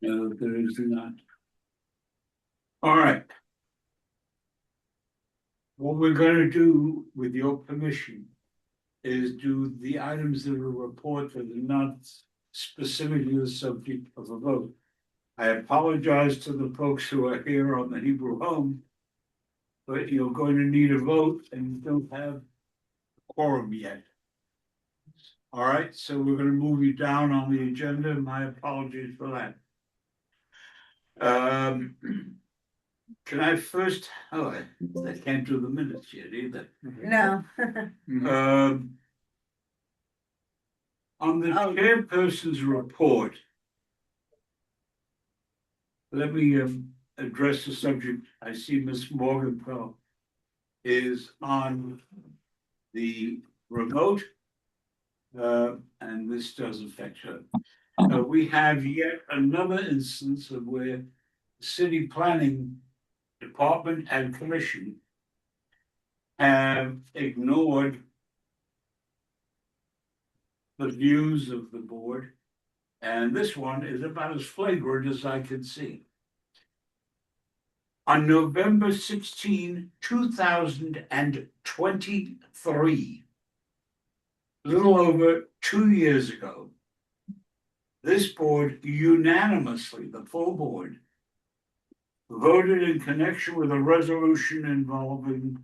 No, there is not. All right. What we're gonna do, with your permission, is do the items that are report that are not specifically the subject of a vote. I apologize to the folks who are here on the Hebrew Home, but you're going to need a vote and you don't have a quorum yet. All right, so we're gonna move you down on the agenda. My apologies for that. Can I first, I can't do the minutes yet either. No. On the chairperson's report, let me address the subject. I see Ms. Morgenthau is on the remote, and this does affect her. We have yet another instance of where the city planning department and commission have ignored the views of the board, and this one is about as flagrant as I can see. On November 16, 2023, a little over 2 years ago, this board unanimously, the full board, voted in connection with a resolution involving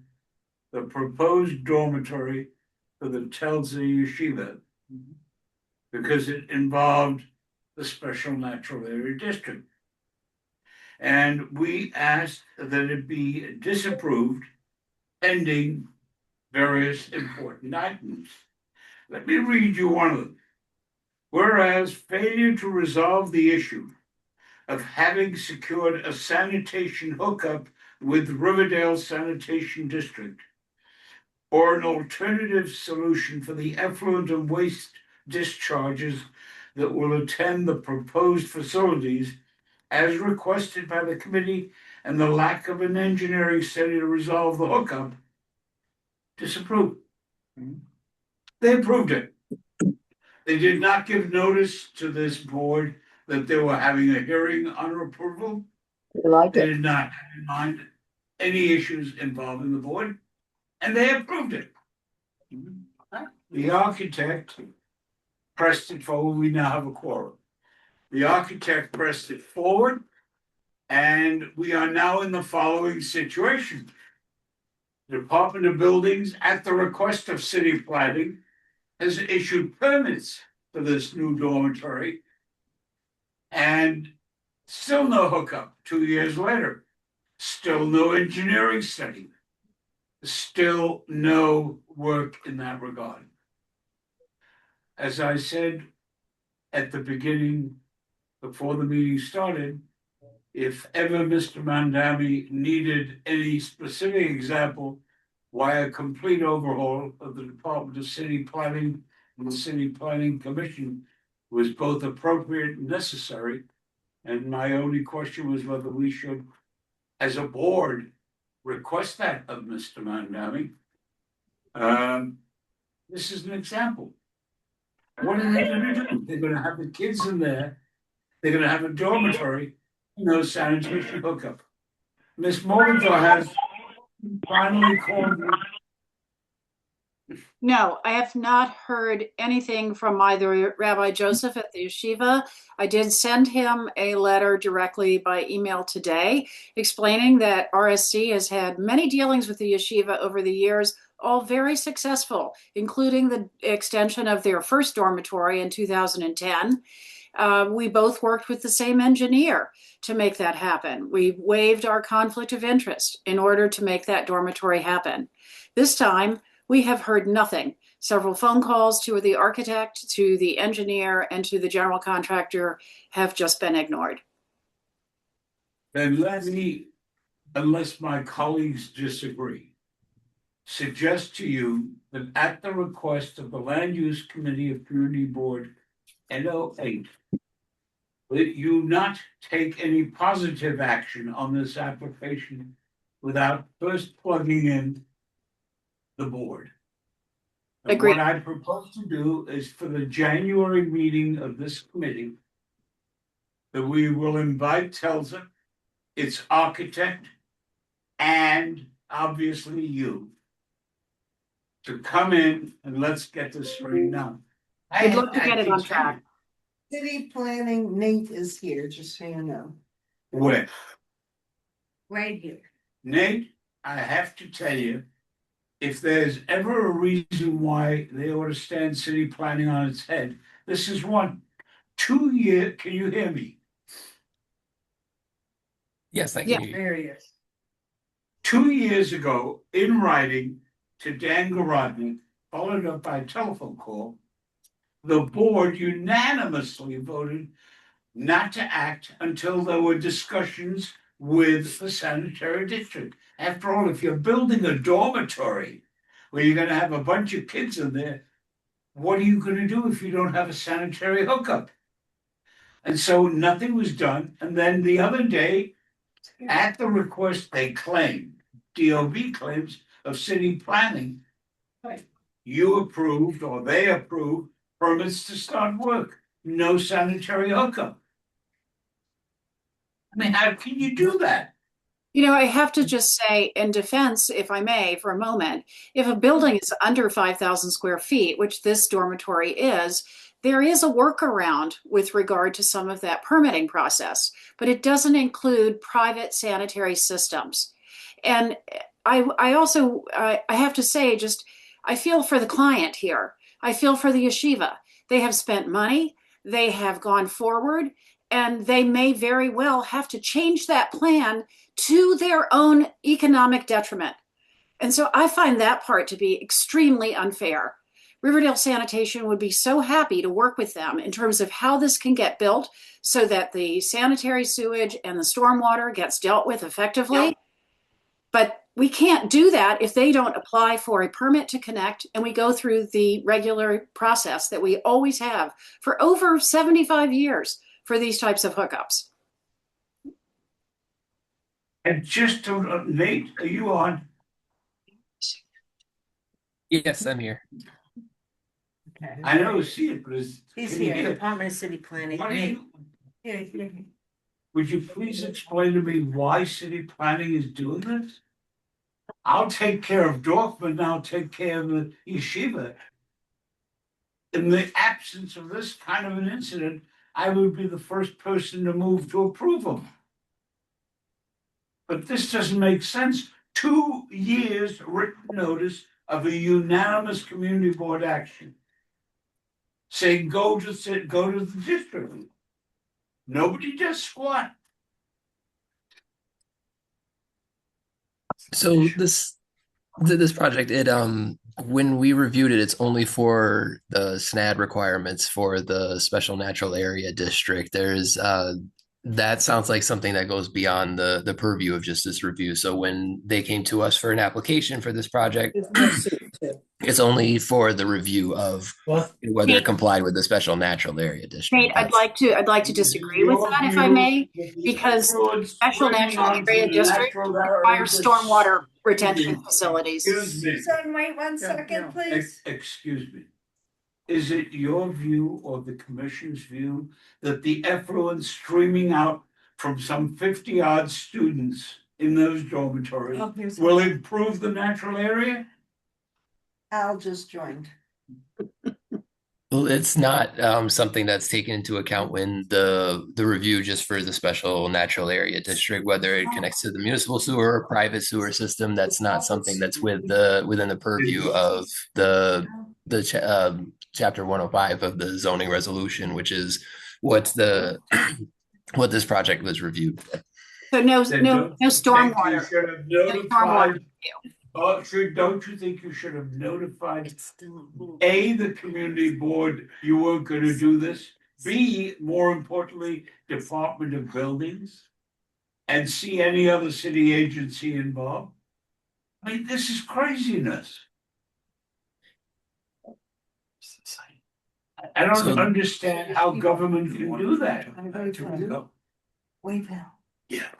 the proposed dormitory for the Telze Yeshiva, because it involved the Special Natural Area District. And we asked that it be disapproved pending various important items. Let me read you one of them. Whereas failure to resolve the issue of having secured a sanitation hookup with Riverdale Sanitation District, or an alternative solution for the effluent and waste discharges that will attend the proposed facilities as requested by the committee, and the lack of an engineering study to resolve the hookup, disapproved. They approved it. They did not give notice to this board that they were having a hearing on approval. They did not have in mind any issues involving the board, and they approved it. The architect pressed it forward. We now have a quorum. The architect pressed it forward, and we are now in the following situation. The Department of Buildings, at the request of city planning, has issued permits for this new dormitory, and still no hookup 2 years later. Still no engineering study. Still no work in that regard. As I said at the beginning, before the meeting started, if ever Mr. Mandami needed any specific example why a complete overhaul of the Department of City Planning and the City Planning Commission was both appropriate and necessary, and my only question was whether we should, as a board, request that of Mr. Mandami. This is an example. What are they going to do? They're going to have the kids in there. They're going to have a dormitory, no sanitation hookup. Ms. Morgenthau has finally called me. No, I have not heard anything from either Rabbi Joseph at the yeshiva. I did send him a letter directly by email today explaining that RSC has had many dealings with the yeshiva over the years, all very successful, including the extension of their first dormitory in 2010. We both worked with the same engineer to make that happen. We waived our conflict of interest in order to make that dormitory happen. This time, we have heard nothing. Several phone calls to the architect, to the engineer, and to the general contractor have just been ignored. Then let me, unless my colleagues disagree, suggest to you that at the request of the Land Use Committee of Community Board NO8, that you not take any positive action on this application without first plugging in the board. And Agreed. what I propose to do is for the January meeting of this committee, that we will invite Telsa, its architect, and obviously you, to come in and let's get this straightened out. We'd love to get it can on tell track. you City planning, Nate is here, just so you know. Where, Right here. Nate, I have to tell you, if there's ever a reason why they ought to stand city planning on its head, this is one. 2 year, can you hear me? Yes, I Yeah. can hear you. There he is. 2 years ago, in writing to Dan Garodny, followed up by a telephone call, the board unanimously voted not to act until there were discussions with the sanitary district. After all, if you're building a dormitory where you're gonna have a bunch of kids in there, what are you gonna do if you don't have a sanitary hookup? And so nothing was done, and then the other day, at the request they claimed, DOB claims of city planning, you approved or they approved permits to start work, no sanitary hookup. I mean, how can you do that? You know, I have to just say in defense, if I may, for a moment, if a building is under 5,000 square feet, which this dormitory is, there is a workaround with regard to some of that permitting process, but it doesn't include private sanitary systems. And I also, I have to say, just, I feel for the client here. I feel for the yeshiva. They have spent money, they have gone forward, and they may very well have to change that plan to their own economic detriment. And so I find that part to be extremely unfair. Riverdale Sanitation would be so happy to work with them in terms of how this can get built so that the sanitary sewage and the stormwater gets dealt with effectively. Yep. But we can't do that if they don't apply for a permit to connect and we go through the regular process that we always have for over 75 years for these types of hookups. And just to, Nate, are you on? Yes, I'm here. Okay. I know, see it, but it's. He's can you here, hear? Department of City Planning. Why don't you- Here. Would you please explain to me why city planning is doing this? I'll take care of Dorfman, I'll take care of the yeshiva. In the absence of this kind of an incident, I would be the first person to move to approve them. But this doesn't make sense. 2 years written notice of a unanimous community board action. Saying go to the district. Nobody does squat. So this project, it when we reviewed it, it's only for the SNAD requirements for the special natural area district. There's that sounds like something that goes beyond the purview of just this review. So when they came to us for an application for this project, it's only for the review of whether it complied with the special natural area district. Nate, I'd like to disagree with that if I may, because special natural area district requires stormwater retention facilities. Excuse me. Son, wait 1 second, please. Excuse me. Is it your view or the commission's view that the effluent streaming out from some 50-odd students in those dormitories Oh, here's- will improve the natural area? Al just joined. Well, it's not something that's taken into account when the review just for the special natural area district, whether it connects to the municipal sewer or private sewer system. That's not something that's within the purview of the chapter 105 of the zoning resolution, which is what this project was reviewed. So no Then don't you think stormwater. you should have No stormwater. notified- don't you think you should have notified It's still. A, the community board, you weren't gonna do this, B, more importantly, Department of Buildings, and C, any other city agency involved? I mean, this is craziness. I don't So- understand how government can do that. Wait now. Yeah.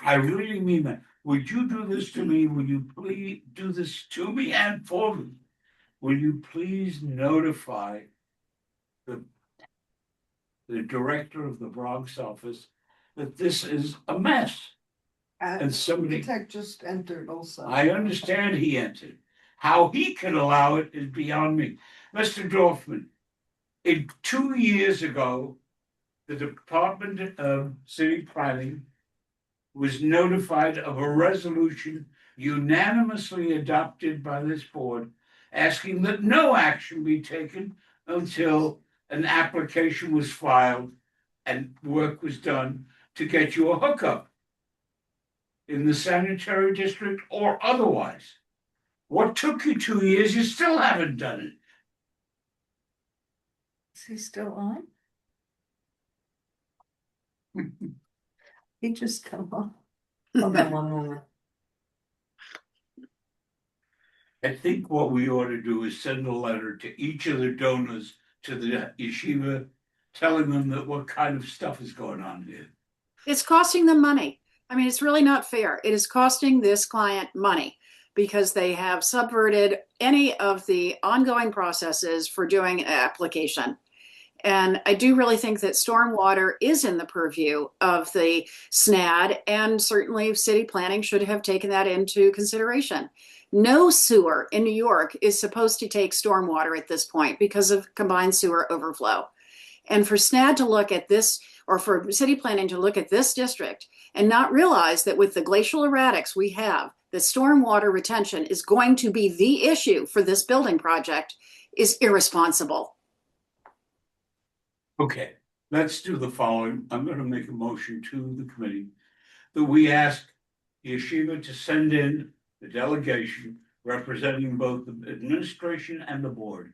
I really mean that. Would you do this to me? Would you please do this to me and for me? Will you please notify the director of the Bronx office that this is a mess? And somebody, Architect just entered also. I understand he entered. How he can allow it is beyond me. Mr. Dorfman, 2 years ago, the Department of City Planning was notified of a resolution unanimously adopted by this board asking that no action be taken until an application was filed and work was done to get you a hookup in the sanitary district or otherwise. What took you 2 years? You still haven't done it. Is he still on? He just come on. Hold on one moment. I think what we ought to do is send a letter to each of the donors to the yeshiva, telling them that what kind of stuff is going on here. It's costing them money. I mean, it's really not fair. It is costing this client money because they have subverted any of the ongoing processes for doing an application. And I do really think that stormwater is in the purview of the SNAD, and certainly city planning should have taken that into consideration. No sewer in New York is supposed to take stormwater at this point because of combined sewer overflow. And for SNAD to look at this, or for city planning to look at this district and not realize that with the glacial erratics we have, the stormwater retention is going to be the issue for this building project is irresponsible. Okay, let's do the following. I'm gonna make a motion to the committee that we ask yeshiva to send in the delegation representing both the administration and the board.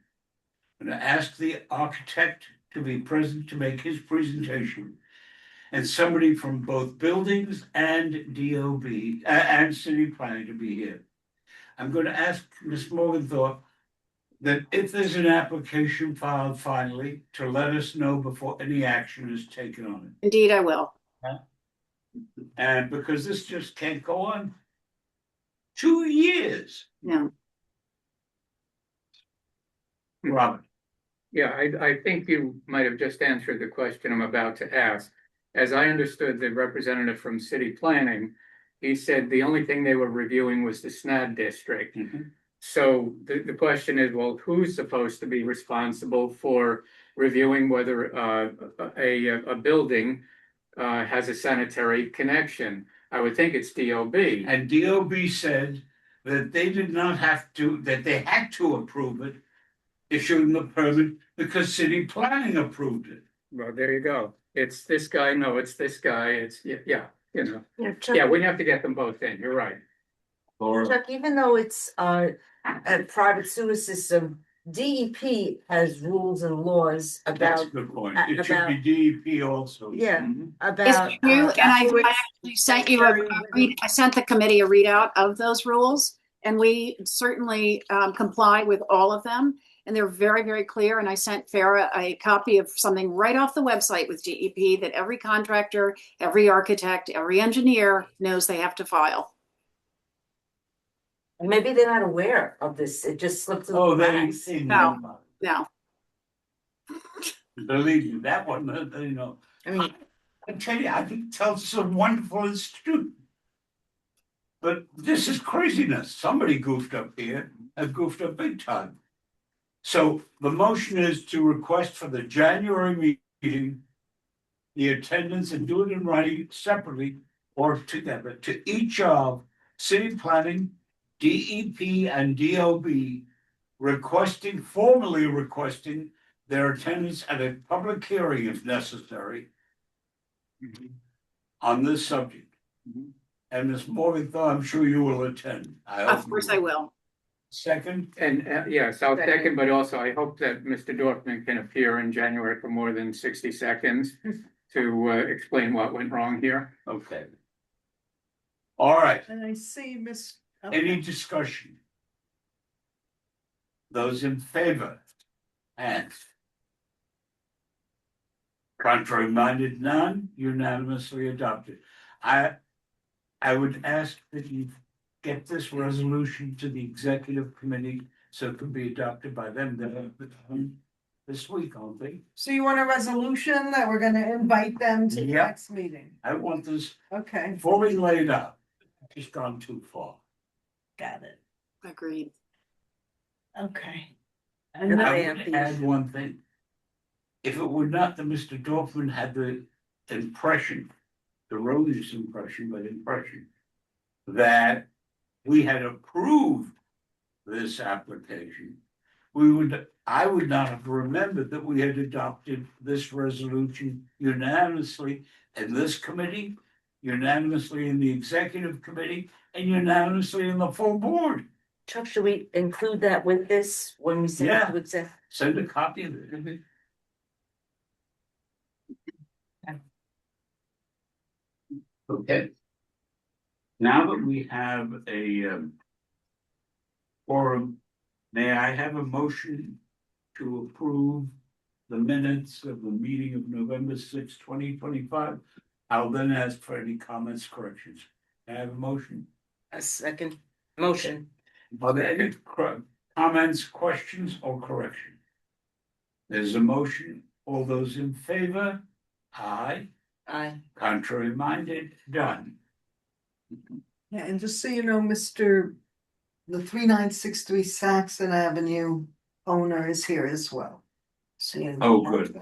And to ask the architect to be present to make his presentation. And somebody from both buildings and DOB and city planning to be here. I'm gonna ask Ms. Morgenthau that if there's an application filed finally, to let us know before any action is taken on Indeed, I will. it. And because this just can't go on. 2 years, Yeah. Robert. Yeah, I think you might have just answered the question I'm about to ask. As I understood the representative from city planning, he said the only thing they were reviewing was the SNAD district. So the question is, well, who's supposed to be responsible for reviewing whether a building has a sanitary connection? I would think it's DOB. And DOB said that they did not have to, that they had to approve it, issuing the permit because city planning approved it. Well, there you go. It's this guy, no, it's this guy, it's, yeah, you know. Yeah, Chuck, Yeah, we have to get them both in, you're right. Laura, Chuck, even though it's a private sewer system, DEP has rules and laws that's about, a good point. It should be DEP also. yeah, Mhm. about. It's true, and I afterwards- actually sent you I sent the committee a readout of those rules, and we certainly comply with all of them. And they're very, very clear. And I sent Farah a copy of something right off the website with DEP that every contractor, every architect, every engineer knows they have to file. Maybe they're not aware of this, it just slipped through Oh, the they cracks. see No. no. Now, Believe me, that one, you know. I mean, I tell you, I can tell it's a wonderful institute. But this is craziness. Somebody goofed up here, and goofed up big time. So the motion is to request for the January meeting, the attendance, and do it in writing separately or together to each of city planning, DEP and DOB formally requesting their attendance at a public hearing if necessary on this subject. And Ms. Morgenthau, I'm sure you will attend. of course I will. Second, And yes, I'll second, but also I hope that Mr. Dorfman can appear in January for more than 60 seconds to explain what went wrong here. okay. All right, And I see Miss Any discussion? Those in favor? Hands. Contrary minded, none, unanimously adopted. I would ask that you get this resolution to the executive committee so it can be adopted by them this week, aren't they? So you want a resolution that we're gonna invite them to the Yep. next meeting? I want this Okay, fully laid out. It's gone too far. got it. Agreed. Okay. And And I I am would the add issue. one thing. If it were not that Mr. Dorfman had the impression, erroneous impression, but impression, that we had approved this application, I would not have remembered that we had adopted this resolution unanimously in this committee, unanimously in the executive committee, and unanimously in the full board. Chuck, should we include that with this when we send it to exec? Send a copy of it. Okay. Now that we have a forum, may I have a motion to approve the minutes of the meeting of November 6, 2025? I'll then ask for any comments, corrections. May I have a motion? A second motion. Are there any comments, questions, or correction? There's a motion. All those in favor? Aye. Aye. Contrary minded? Done. Yeah, and just so you know, the 3963 Saxon Avenue owner is here as well. So you know. Oh, good.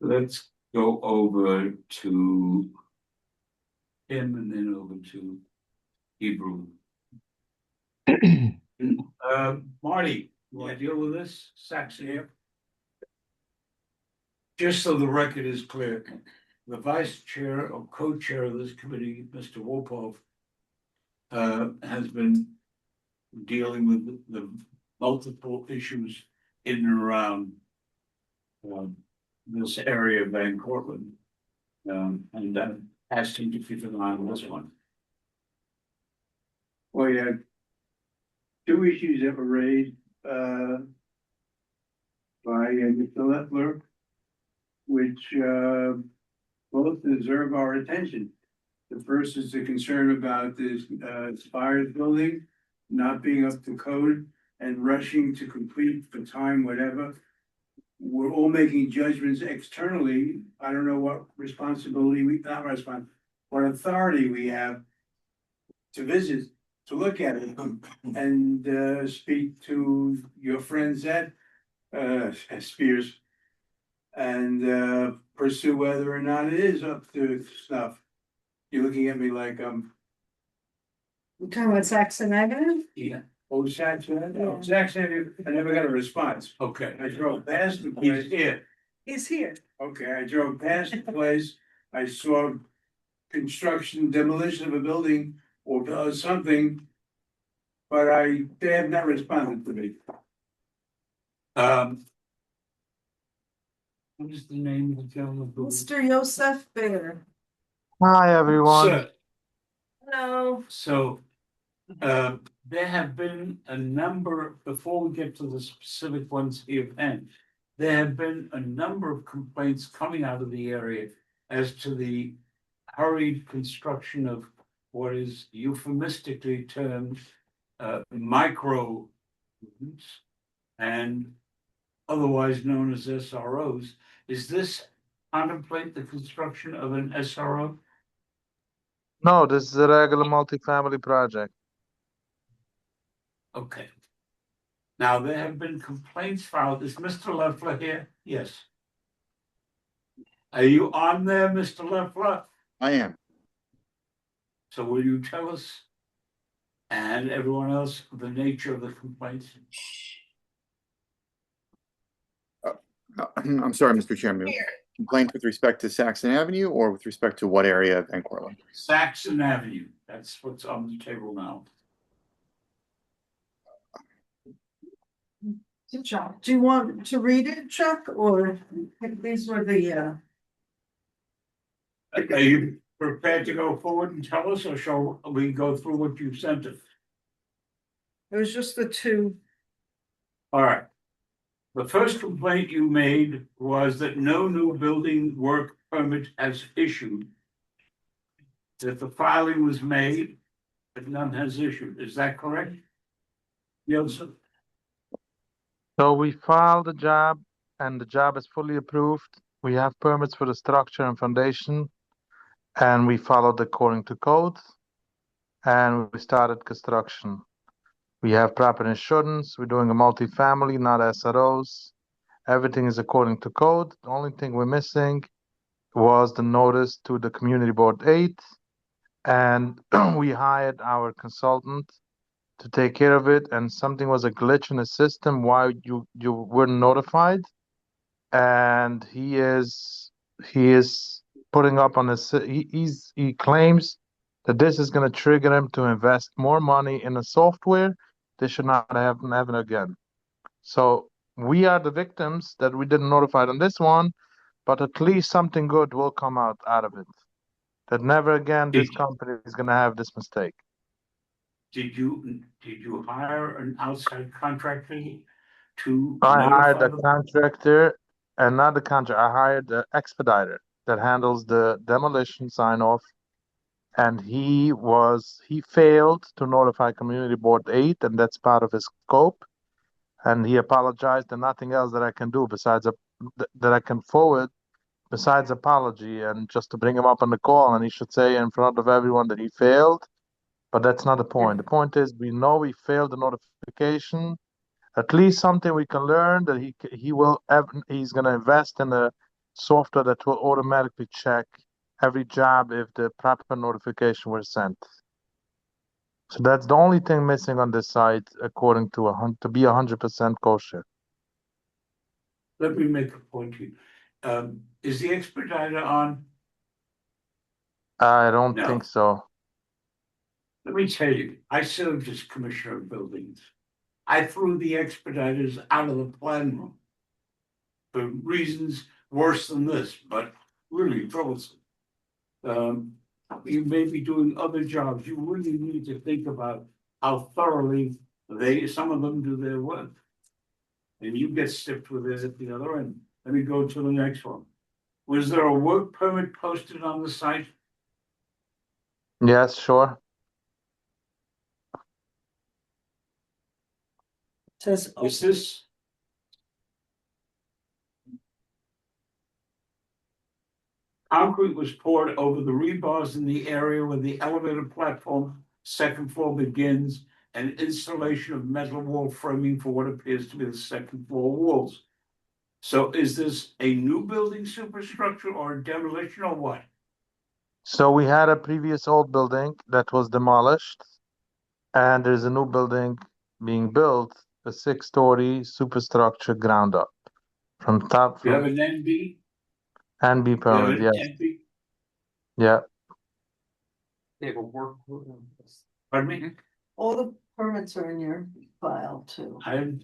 Let's go over to him and then over to Hebrew. Marty, you want to deal with this? Saxon here. Just so the record is clear, the vice chair or co-chair of this committee, Mr. Wolpov, has been dealing with the multiple issues in and around this area of Van Cortlandt. And asked him to keep an eye on this one. Well, you had two issues that were raised, by Mr. Leffler, which, both deserve our attention. The first is the concern about this, Spires building not being up to code and rushing to complete for time, whatever. We're all making judgments externally. I don't know what responsibility what authority we have to visit, to look at it and speak to your friends at Spears and pursue whether or not it is up to snuff. You're looking at me like You're talking about Saxon Avenue? Yeah. old Saxon. No, Saxon, I never got a response. Okay. I drove past the He's place. here. He's here. Okay, I drove past the place. I saw construction, demolition of a building or something. But they have not responded to me. What is the name of the gentleman? Mr. Yosef Bear. Hi, everyone. Sir, Hello. so, there have been a number, before we get to the specific ones here, and there have been a number of complaints coming out of the area as to the hurried construction of what is euphemistically termed micro and otherwise known as SROs. Is this contemplate the construction of an SRO? No, this is a regular multifamily project. Okay. Now, there have been complaints filed. Is Mr. Leffler here? Yes. Are you on there, Mr. Leffler? I am. So will you tell us and everyone else the nature of the complaints? I'm sorry, Mr. Chairman. Complaint with respect to Saxon Avenue or with respect to what area of Van Cortlandt? Saxon Avenue, that's what's on the table now. Chuck, do you want to read it, Chuck, or these were the Are you prepared to go forward and tell us, or shall we go through what you sent us? It was just the two. All right. The first complaint you made was that no new building work permit has issued. That the filing was made, but none has issued. Is that correct? Yes. So we filed the job and the job is fully approved. We have permits for the structure and foundation. And we followed according to code. And we started construction. We have proper insurance. We're doing a multifamily, not SROs. Everything is according to code. The only thing we're missing was the notice to the community board 8. And we hired our consultant to take care of it, and something was a glitch in the system why you weren't notified, and he is putting up on his he claims that this is going to trigger him to invest more money in the software. This should not happen again. So we are the victims that we didn't notify on this one, but at least something good will come out of it. That never again this company is going to have this mistake. Did you hire an outside contractor to I hired notify a them? contractor, and not the contractor. I hired the expediter that handles the demolition sign off, and he failed to notify Community Board 8, and that's part of his scope. And he apologized, and nothing else that I can do besides that I can forward besides apology, and just to bring him up on the call, and he should say in front of everyone that he failed. But that's not the point. The point is we know we failed the notification. At least something we can learn that he's going to invest in a software that will automatically check every job if the proper notification was sent. So that's the only thing missing on this site, according to be 100% kosher. Let me make a point to you. Is the expediter on? I don't No. think so. Let me tell you, I served as commissioner of buildings. I threw the expediters out of the plan room for reasons worse than this, but really troublesome. You may be doing other jobs. You really need to think about how thoroughly some of them do their work. And you get stiffed with it at the other end. Let me go to the next one. Was there a work permit posted on the site? Yes, sure. Says, Is this? Concrete was poured over the rebars in the area where the elevator platform, second floor begins, and installation of metal wall framing for what appears to be the second floor walls. So is this a new building superstructure or a demolition or what? So we had a previous old building that was demolished, and there's a new building being built, a 6-story superstructure ground up from top. You have an NB? NB You have permit, an yes. NB? Yeah. They have a work. Pardon me? all the permits are in your file too. I haven't.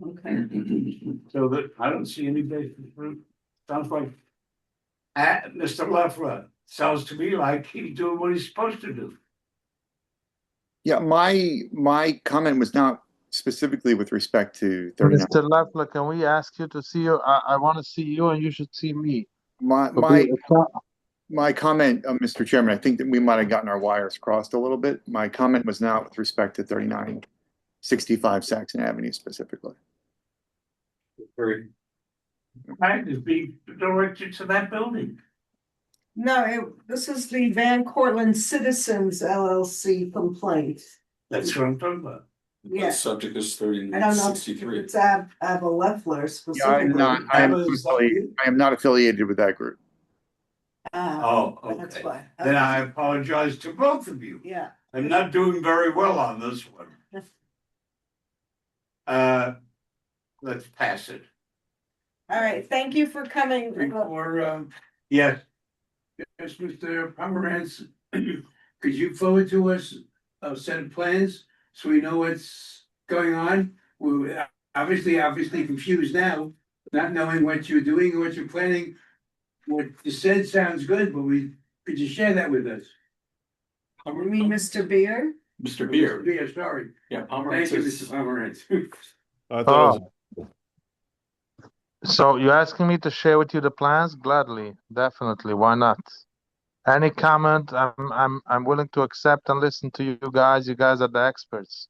Okay. So that, I don't see any basis for it. Sounds like. Mr. Leffler, sounds to me like he's doing what he's supposed to do. Yeah, my comment was not specifically with respect to 39. Mr. Leffler, can we ask you to see you? I want to see you and you should see me. My comment, Mr. Chairman, I think that we might have gotten our wires crossed a little bit. My comment was not with respect to 3965 Saxon Avenue specifically. Right, is being directed to that building. No, this is the Van Cortlandt Citizens LLC complaint. That's what I'm talking about. Yeah. Subject is I don't know if 3963. it's Abba Leffler Yeah, I am specifically. not, I am not affiliated with that group. Oh, That's okay. why. Then I apologize to both of you. Yeah. I'm not doing very well on this one. Let's pass it. All right, thank you for coming. Before, Yes, yes, Mr. Pomerantz, could you forward to us a set of plans so we know what's going on? We're obviously confused now, not knowing what you're doing or what you're planning. What you said sounds good, but we Could you share that with us? You mean Mr. Beer? Mr. Beer, Yeah, sorry. yeah, Thank Pomerantz you, is, Mr. Pomerantz. I thought it was, So you're asking me to share with you the plans? Gladly, definitely. Why not? Any comment? I'm willing to accept and listen to you guys. You guys are the experts.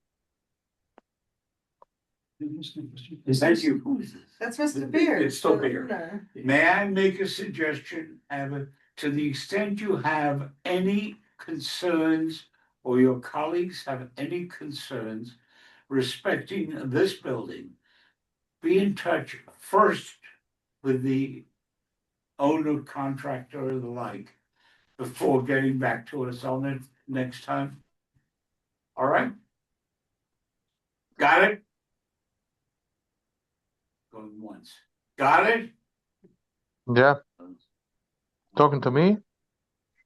Thank you. Who is this? That's Mr. Beer. It's still the Beer. owner. May I make a suggestion, Evan? To the extent you have any concerns or your colleagues have any concerns respecting this building, be in touch first with the owner, contractor, or the like, before getting back to us on it next time. All right? Got it? Going once. Got it? Yeah, talking to me?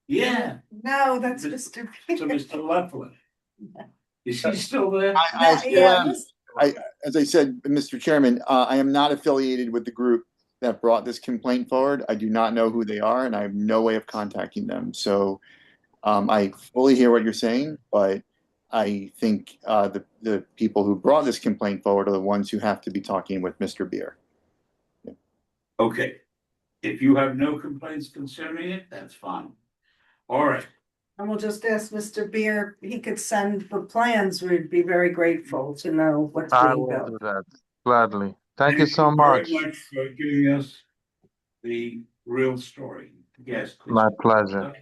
Yeah, No, that's But- Mr. to Beer. Mr. Leftwood. Is he still there? Yeah, As I said, Mr. Chairman, I am not affiliated with the group that brought this complaint forward. I do not know who they are and I have no way of contacting them. So I fully hear what you're saying, but I think the people who brought this complaint forward are the ones who have to be talking with Mr. Beer. Okay. If you have no complaints concerning it, that's fine. All right. And we'll just ask Mr. Beer, he could send the plans, we'd be very grateful to know what's I being will built. do that gladly. Thank you so much. Very much for giving us the real story. Yes. please. My pleasure.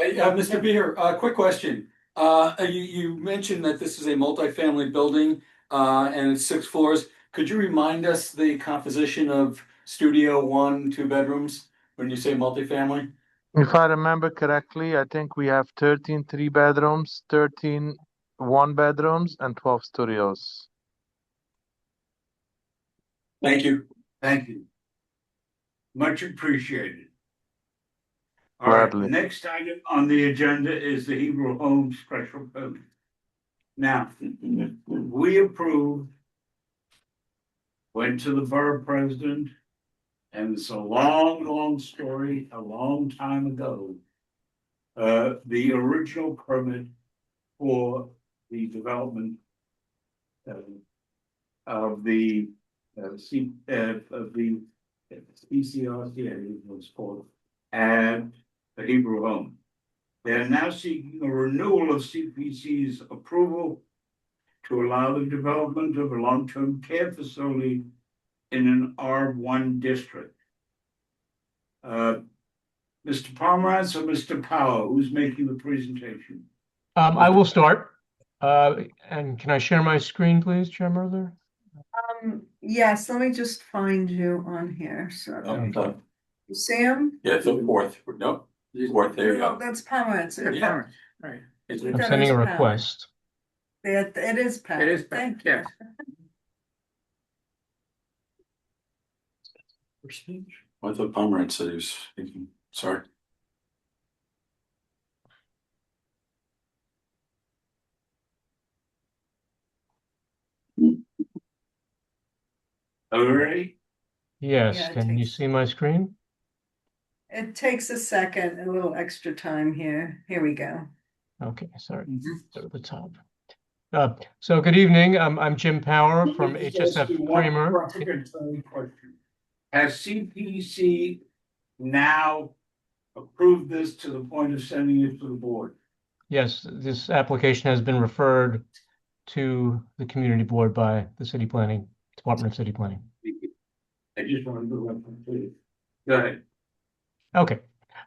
Mr. Beer, quick question. You mentioned that this is a multifamily building, and it's 6 floors. Could you remind us the composition of studio, 1, 2 bedrooms, when you say multifamily? If I remember correctly, I think we have 13 3 bedrooms, 13 1 bedrooms, and 12 studios. Thank you. Thank you. Much appreciated. All right, Gladly. next item on the agenda is the Hebrew Home Special Permit. Now, we approved, went to the borough president, and it's a long, long story, a long time ago. The original permit for the development of the CCRC, I think it was called, and the Hebrew Home. They are now seeking a renewal of CPC's approval to allow the development of a long-term care facility in an R1 district. Mr. Pomerantz or Mr. Powell, who's making the presentation? I will start. And can I share my screen, please, Chair Merther? Yes, let me just find you on here, so. You see him? Yeah, it's the 4th. No, 4th, there you No, go. that's Pomerantz. Yeah. Right. It's- We I'm thought it sending a was Powell. request. It is Pat. It is Pat, Thank you. yes. I thought Pomerantz said he was speaking. Sorry. All right, Yes, Yeah, it can you takes- see my screen? It takes a second, a little extra time here. Here we go. Okay, sorry, start at the top. So good evening. I'm Jim Power from Let me just ask HSF you one Kramer. question. Has CPC now approved this to the point of sending it to the board? Yes, this application has been referred to the community board by the City Planning, Department of City Planning. I just wanted to let them see. Go ahead. Okay.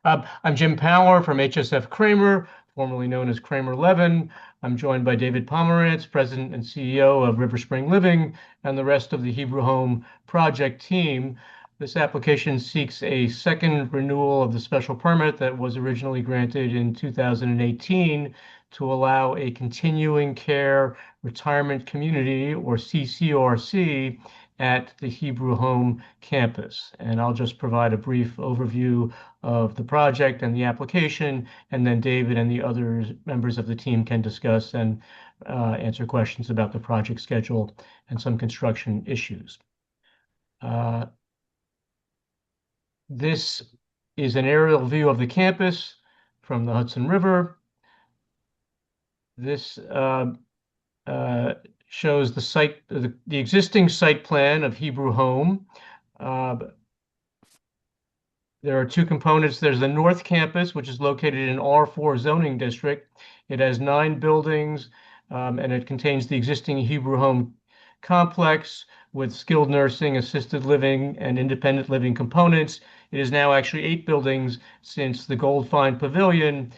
I'm Jim Power from HSF Kramer, formerly known as Kramer Levin. I'm joined by David Pomerantz, President and CEO of River Spring Living, and the rest of the Hebrew Home project team. This application seeks a second renewal of the special permit that was originally granted in 2018 to allow a continuing care retirement community, or CCRC, at the Hebrew Home campus. And I'll just provide a brief overview of the project and the application, and then David and the other members of the team can discuss and answer questions about the project schedule and some construction issues. This is an aerial view of the campus from the Hudson River. This shows the site, the existing site plan of Hebrew Home. There are two components. There's the North Campus, which is located in R4 zoning district. It has 9 buildings, and it contains the existing Hebrew Home complex with skilled nursing, assisted living, and independent living components. It is now actually 8 buildings since the Gold Find Pavilion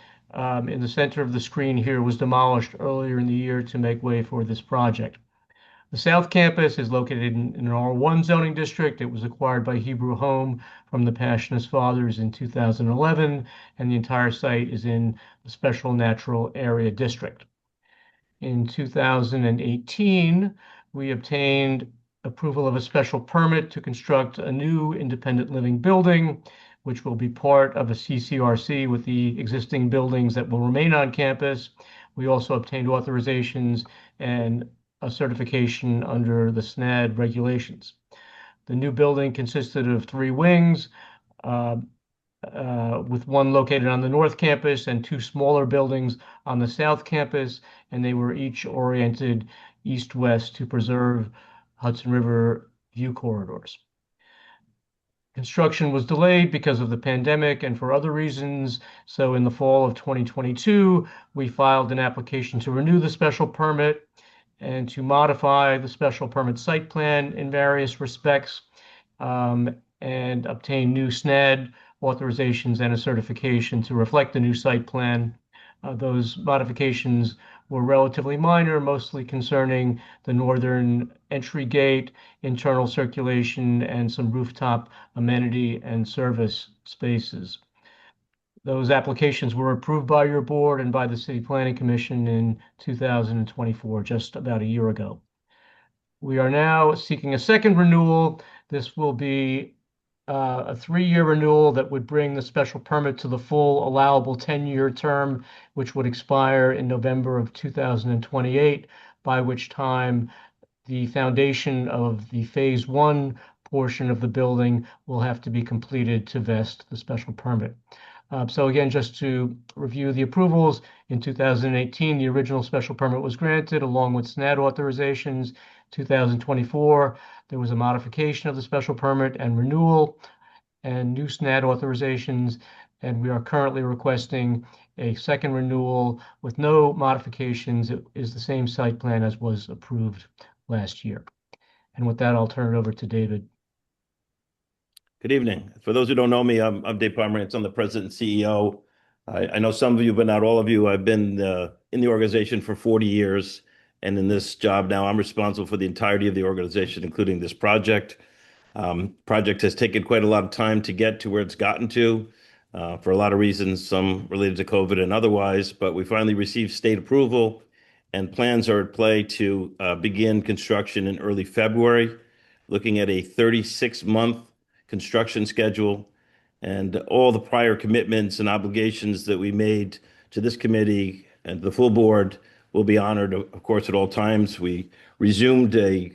in the center of the screen here was demolished earlier in the year to make way for this project. The South Campus is located in an R1 zoning district. It was acquired by Hebrew Home from the Passionist Fathers in 2011, and the entire site is in the Special Natural Area District. In 2018, we obtained approval of a special permit to construct a new independent living building, which will be part of a CCRC with the existing buildings that will remain on campus. We also obtained authorizations and a certification under the SNAD regulations. The new building consisted of 3 wings, with one located on the North Campus and 2 smaller buildings on the South Campus, and they were each oriented east-west to preserve Hudson River view corridors. Construction was delayed because of the pandemic and for other reasons. So in the fall of 2022, we filed an application to renew the special permit and to modify the special permit site plan in various respects, and obtain new SNAD authorizations and a certification to reflect the new site plan. Those modifications were relatively minor, mostly concerning the northern entry gate, internal circulation, and some rooftop amenity and service spaces. Those applications were approved by your board and by the City Planning Commission in 2024, just about a year ago. We are now seeking a second renewal. This will be a 3-year renewal that would bring the special permit to the full allowable 10-year term, which would expire in November of 2028, by which time the foundation of the phase 1 portion of the building will have to be completed to vest the special permit. So again, just to review the approvals, in 2018, the original special permit was granted along with SNAD authorizations. 2024, there was a modification of the special permit and renewal and new SNAD authorizations, and we are currently requesting a second renewal with no modifications. It is the same site plan as was approved last year. And with that, I'll turn it over to David. Good evening. For those who don't know me, I'm Dave Pomerantz. I'm the president and CEO. I know some of you, but not all of you. I've been in the organization for 40 years. And in this job now, I'm responsible for the entirety of the organization, including this project. Project has taken quite a lot of time to get to where it's gotten to for a lot of reasons, some related to COVID and otherwise. But we finally received state approval, and plans are at play to begin construction in early February, looking at a 36-month construction schedule, and all the prior commitments and obligations that we made to this committee and the full board will be honored, of course, at all times. We resumed a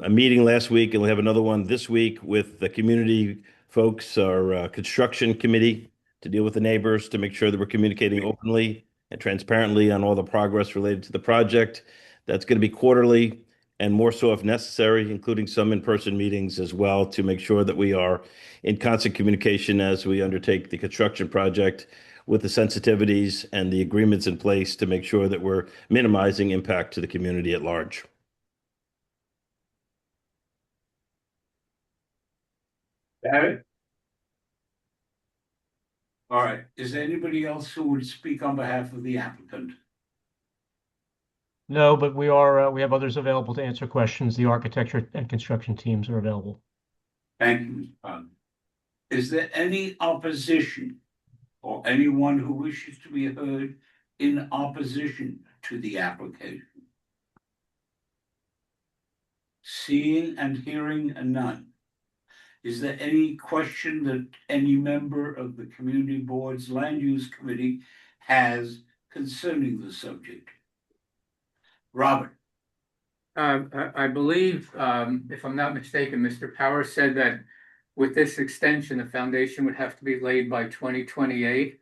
meeting last week, and we have another one this week with the community folks, our construction committee, to deal with the neighbors, to make sure that we're communicating openly and transparently on all the progress related to the project. That's going to be quarterly, and more so if necessary, including some in-person meetings as well, to make sure that we are in constant communication as we undertake the construction project, with the sensitivities and the agreements in place to make sure that we're minimizing impact to the community at large. Barrett? All right, is there anybody else who would speak on behalf of the applicant? No, but we have others available to answer questions. The architecture and construction teams are available. Thank you, Mr. Pond. Is there any opposition or anyone who wishes to be heard in opposition to the application? Seeing and hearing none. Is there any question that any member of the community board's land use committee has concerning the subject? Robert. I believe, if I'm not mistaken, Mr. Power said that with this extension, the foundation would have to be laid by 2028.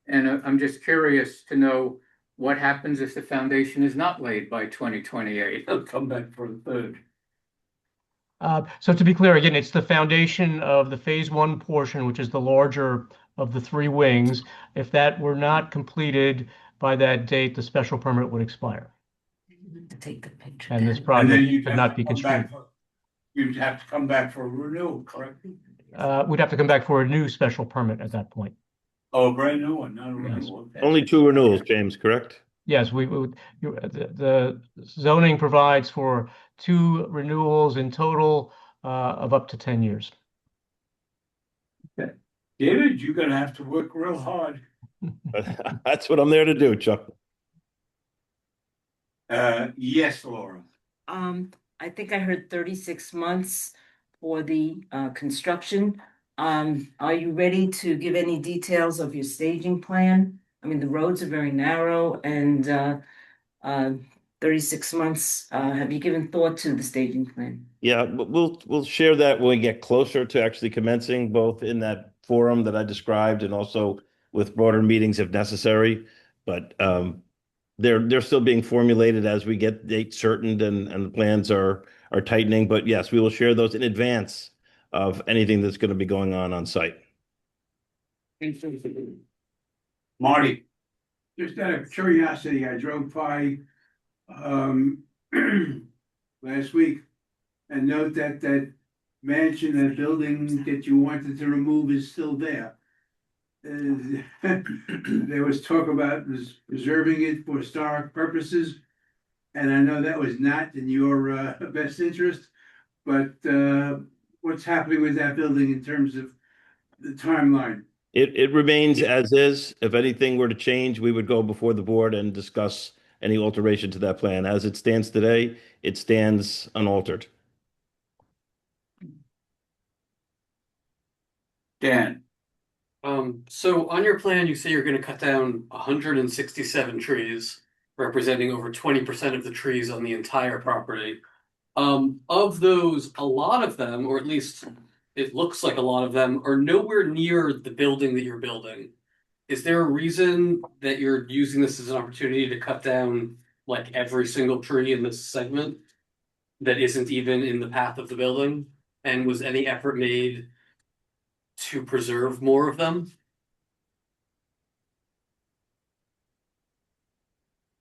And I'm just curious to know what happens if the foundation is not laid by 2028? They'll come back for the third. So to be clear, again, it's the foundation of the phase one portion, which is the larger of the three wings. If that were not completed by that date, the special permit would expire. To take the picture. And this And then project you'd would have not to be come back construed. You'd have to come back for renewal, correct? We'd have to come back for a new special permit at that point. Oh, a brand new one, not a renewal. Okay. Only two renewals, James, correct? Yes, we would, the zoning provides for 2 renewals in total of up to 10 years. David, you're gonna have to work real hard. That's what I'm there to do, Chuck. Yes, Laura. I think I heard 36 months for the construction. Are you ready to give any details of your staging plan? I mean, the roads are very narrow and 36 months, have you given thought to the staging plan? Yeah, we'll share that when we get closer to actually commencing, both in that forum that I described and also with broader meetings if necessary. But they're still being formulated as we get dates certain and the plans are tightening. But yes, we will share those in advance of anything that's going to be going on site. Marty, Just out of curiosity, I drove by last week and note that that mansion, that building that you wanted to remove is still there. There was talk about preserving it for historic purposes. And I know that was not in your best interest, but what's happening with that building in terms of the timeline? It remains as is. If anything were to change, we would go before the board and discuss any alteration to that plan. As it stands today, it stands unaltered. Dan. So on your plan, you say you're gonna cut down 167 trees, representing over 20% of the trees on the entire property. Of those, a lot of them, or at least it looks like a lot of them, are nowhere near the building that you're building. Is there a reason that you're using this as an opportunity to cut down like every single tree in this segment that isn't even in the path of the building? And was any effort made to preserve more of them?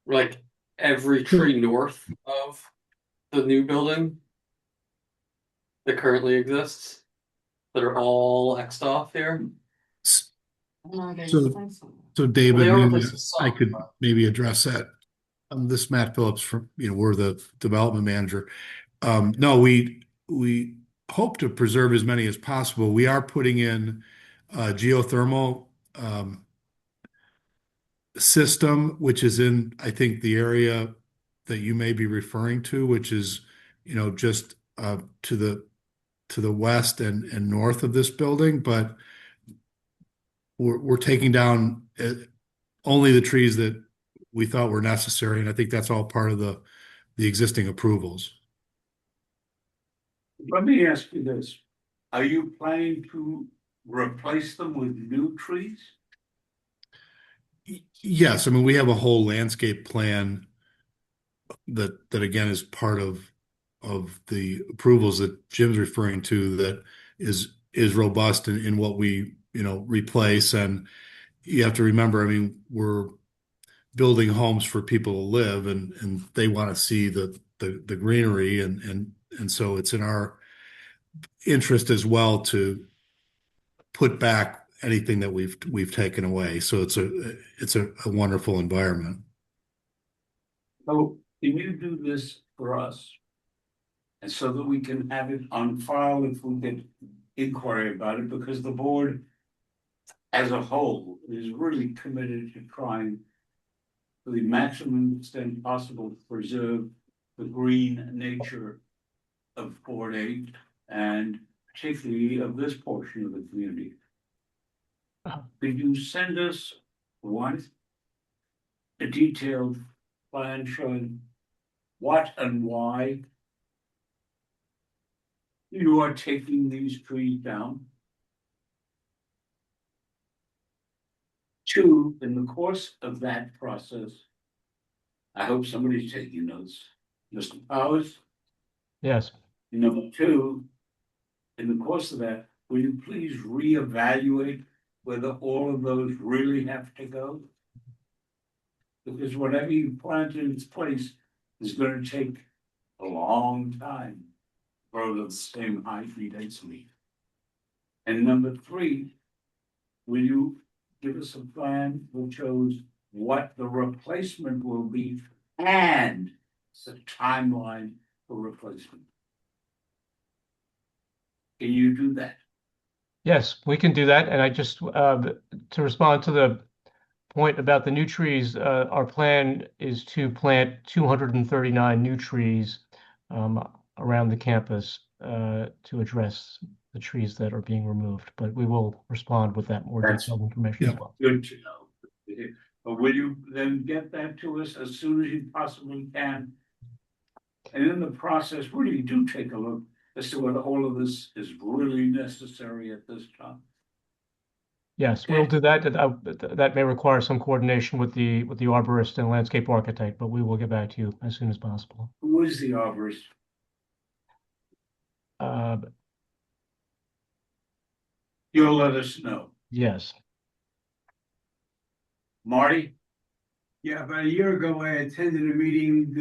Like every tree north of the new building that currently exists, that are all X'd off here? So David, They are maybe replacing I some, could but- maybe address that. This is Matt Phillips from, we're the development manager. No, we hope to preserve as many as possible. We are putting in a geothermal system, which is in, I think, the area that you may be referring to, which is, just to the west and north of this building, but we're taking down only the trees that we thought were necessary, and I think that's all part of the existing approvals. Let me ask you this. Are you planning to replace them with new trees? Yes, I mean, we have a whole landscape plan that again is part of the approvals that Jim's referring to, that is robust in what we replace. And you have to remember, I mean, we're building homes for people to live, and they want to see the greenery, and so it's in our interest as well to put back anything that we've taken away. So it's a wonderful environment. So can you do this for us? And so that we can have it on file if we get inquiry about it, because the board as a whole is really committed to trying to the maximum extent possible to preserve the green nature of Fort 8 and particularly of this portion of the community. Could you send us a detailed plan showing what and why you are taking these trees down? Two, in the course of that process, I hope somebody's taking notes, Mr. Powers. Yes. Number two, in the course of that, will you please reevaluate whether all of those really have to go? Because whatever you plant in its place is gonna take a long time to grow to the same height and density. And number three, will you give us a plan which shows what the replacement will be and the timeline for replacement? Can you do that? Yes, we can do that. And I just, to respond to the point about the new trees, our plan is to plant 239 new trees around the campus to address the trees that are being removed. But we will respond with that more That's- detailed information as well. Good to know. But will you then get that to us as soon as you possibly can? And in the process, really do take a look as to whether all of this is really necessary at this time. Yes, we'll do that. That may require some coordination with the arborist and landscape architect, but we will get back to you as soon as possible. Who is the arborist? You'll let us know. Yes. Marty? Yeah, about a year ago, I attended a meeting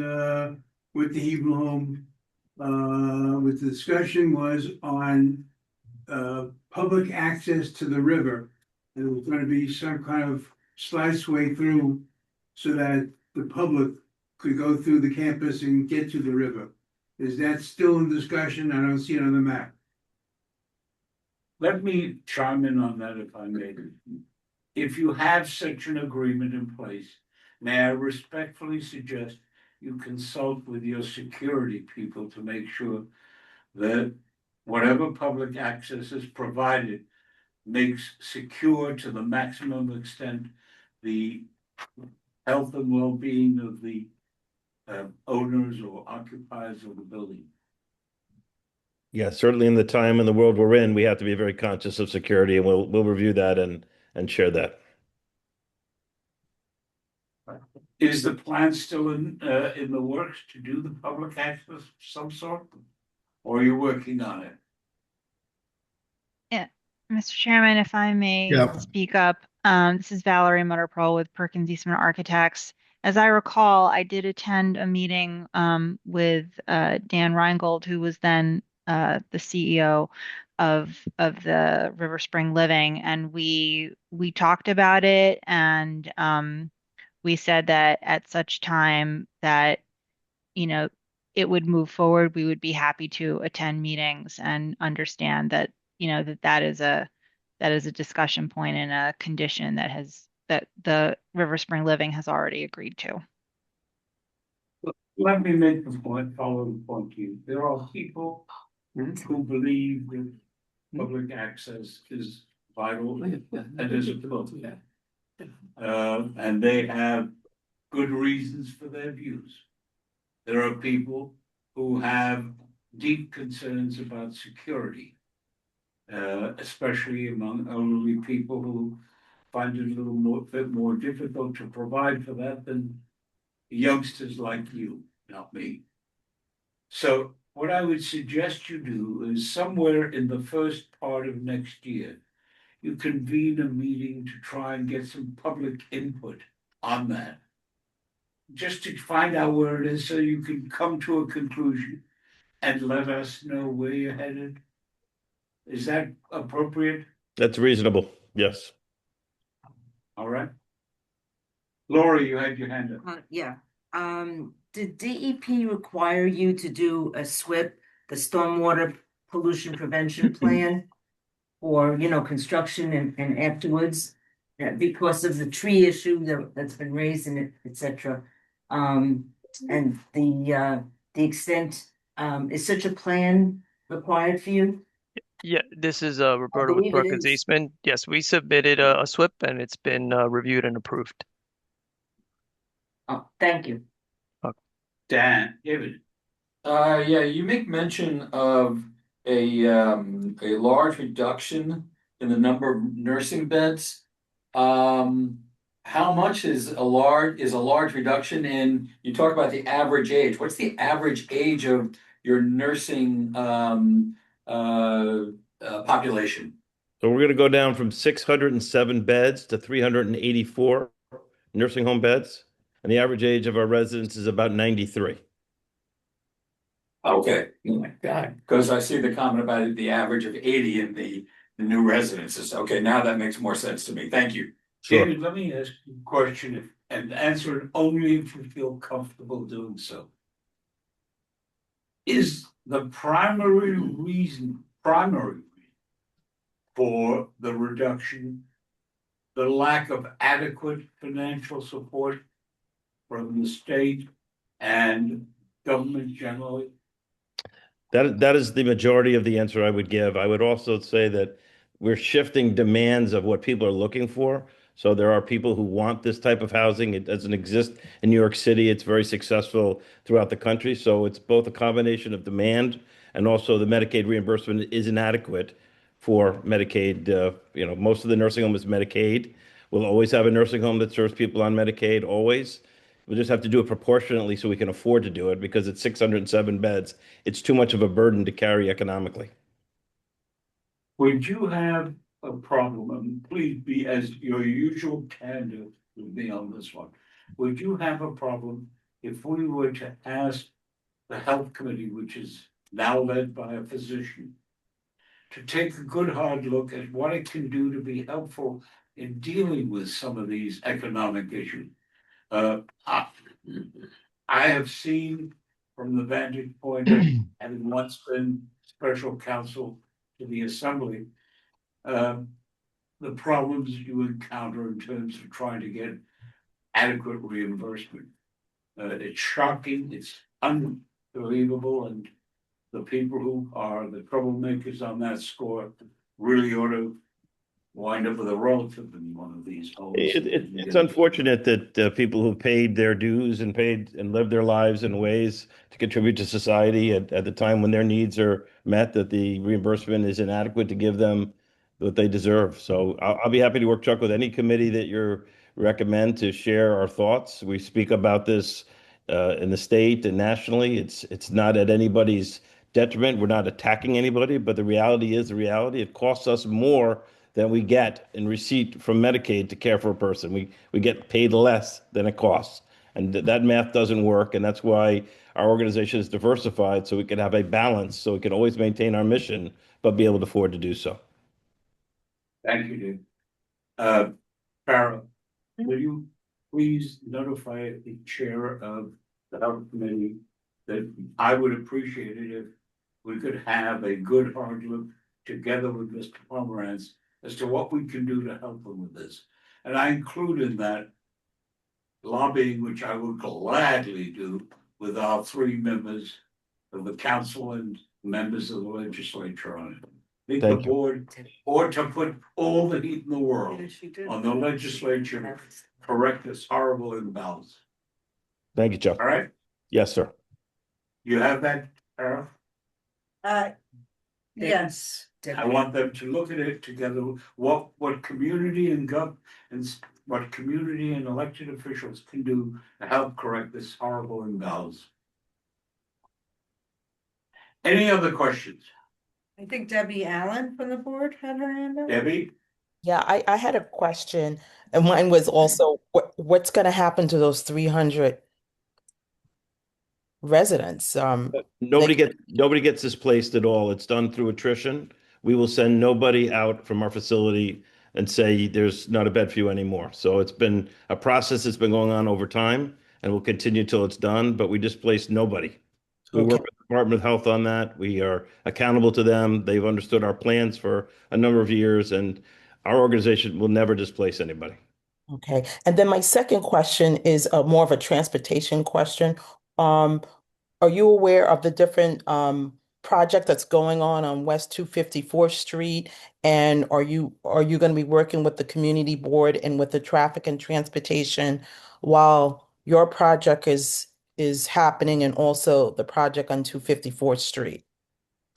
with the Hebrew Home. With the discussion was on public access to the river. There was gonna be some kind of sliceway through so that the public could go through the campus and get to the river. Is that still in discussion? I don't see it on the map. Let me chime in on that if I may. If you have such an agreement in place, may I respectfully suggest you consult with your security people to make sure that whatever public access is provided makes secure to the maximum extent the health and well-being of the owners or occupiers of the building. Yeah, certainly in the time and the world we're in, we have to be very conscious of security, and we'll review that and share that. Is the plan still in the works to do the public access of some sort? Or are you working on it? Yeah, Mr. Chairman, if I may Yeah. speak up, this is Valerie Mutterpearl with Perkins Eastman Architects. As I recall, I did attend a meeting with Dan Reingold, who was then the CEO of the River Spring Living, and we talked about it, and we said that at such time that it would move forward, we would be happy to attend meetings and understand that that is a discussion point and a condition that the River Spring Living has already agreed to. Let me make the point, follow the point to you. There are people who believe that public access is vital and is appropriate. And they have good reasons for their views. There are people who have deep concerns about security, especially among elderly people who find it a little bit more difficult to provide for that than youngsters like you, not me. So what I would suggest you do is somewhere in the first part of next year, you convene a meeting to try and get some public input on that. Just to find out where it is so you can come to a conclusion and let us know where you're headed. Is that appropriate? That's reasonable. Yes. All right. Laura, you had your hand up. Yeah. Did DEP require you to do a SWIP, the Stormwater Pollution Prevention Plan? Or, construction and afterwards, because of the tree issue that's been raised and et cetera. And the extent, is such a plan required for you? Yeah, this is Roberto with believe it Perkins is. Eastman. Yes, we submitted a SWIP and it's been reviewed and approved. Oh, thank you. Dan, David. Yeah, you make mention of a large reduction in the number of nursing beds. how much is a large reduction in, you talk about the average age. What's the average age of your nursing population? So we're gonna go down from 607 beds to 384 nursing home beds. And the average age of our residents is about 93. Okay, oh my God, because I see the comment about the average of 80 in the new residences. Okay, now that makes more sense to me. Thank you. Sure. David, let me ask you a question and answer it only if you feel comfortable doing so. Is the primary reason for the reduction the lack of adequate financial support from the state and government generally? That is the majority of the answer I would give. I would also say that we're shifting demands of what people are looking for. So there are people who want this type of housing. It doesn't exist in New York City. It's very successful throughout the country. So it's both a combination of demand and also the Medicaid reimbursement is inadequate for Medicaid. Most of the nursing home is Medicaid. We'll always have a nursing home that serves people on Medicaid, always. We'll just have to do it proportionately so we can afford to do it because it's 607 beds. It's too much of a burden to carry economically. Would you have a problem, and please be as your usual candid with me on this one, would you have a problem if we were to ask the health committee, which is now led by a physician, to take a good hard look at what it can do to be helpful in dealing with some of these economic issues? I have seen from the vantage point of having once been special counsel to the assembly, the problems you encounter in terms of trying to get adequate reimbursement. It's shocking, it's unbelievable, and the people who are the troublemakers on that score really ought to wind up with a relative in one of these homes. It's unfortunate that people who paid their dues and paid and lived their lives in ways to contribute to society at the time when their needs are met, that the reimbursement is inadequate to give them what they deserve. So I'll be happy to work, Chuck, with any committee that you recommend to share our thoughts. We speak about this in the state and nationally. It's not at anybody's detriment. We're not attacking anybody, but the reality is the reality. It costs us more than we get in receipt from Medicaid to care for a person. We get paid less than it costs. And that math doesn't work. And that's why our organization is diversified so we can have a balance, so we can always maintain our mission, but be able to afford to do so. Thank you, Dave. Farrell, will you please notify the chair of the health committee that I would appreciate it if we could have a good hard look together with Mr. Pomerantz as to what we can do to help them with this. And I include in that lobbying, which I would gladly do with our 3 members of the council and members of the legislature on it. I think the board ought to put all the heat in the world on the legislature to correct this horrible imbalance. Thank you, Chuck. All right? Yes, sir. You have that, Tara? Yes. I want them to look at it together, what community and what community and elected officials can do to help correct this horrible imbalance. Any other questions? I think Debbie Allen from the board had her hand up. Debbie? Yeah, I had a question, and mine was also what's going to happen to those 300 residents? Nobody gets displaced at all. It's done through attrition. We will send nobody out from our facility and say there's not a bed for you anymore. So it's been a process that's been going on over time and will continue till it's done, but we displace nobody. We work with the Department of Health on that. We are accountable to them. They've understood our plans for a number of years, and our organization will never displace anybody. Okay. And then my second question is more of a transportation question. Are you aware of the different project that's going on West 254th Street? And are you going to be working with the community board and with the traffic and transportation while your project is happening, and also the project on 254th Street?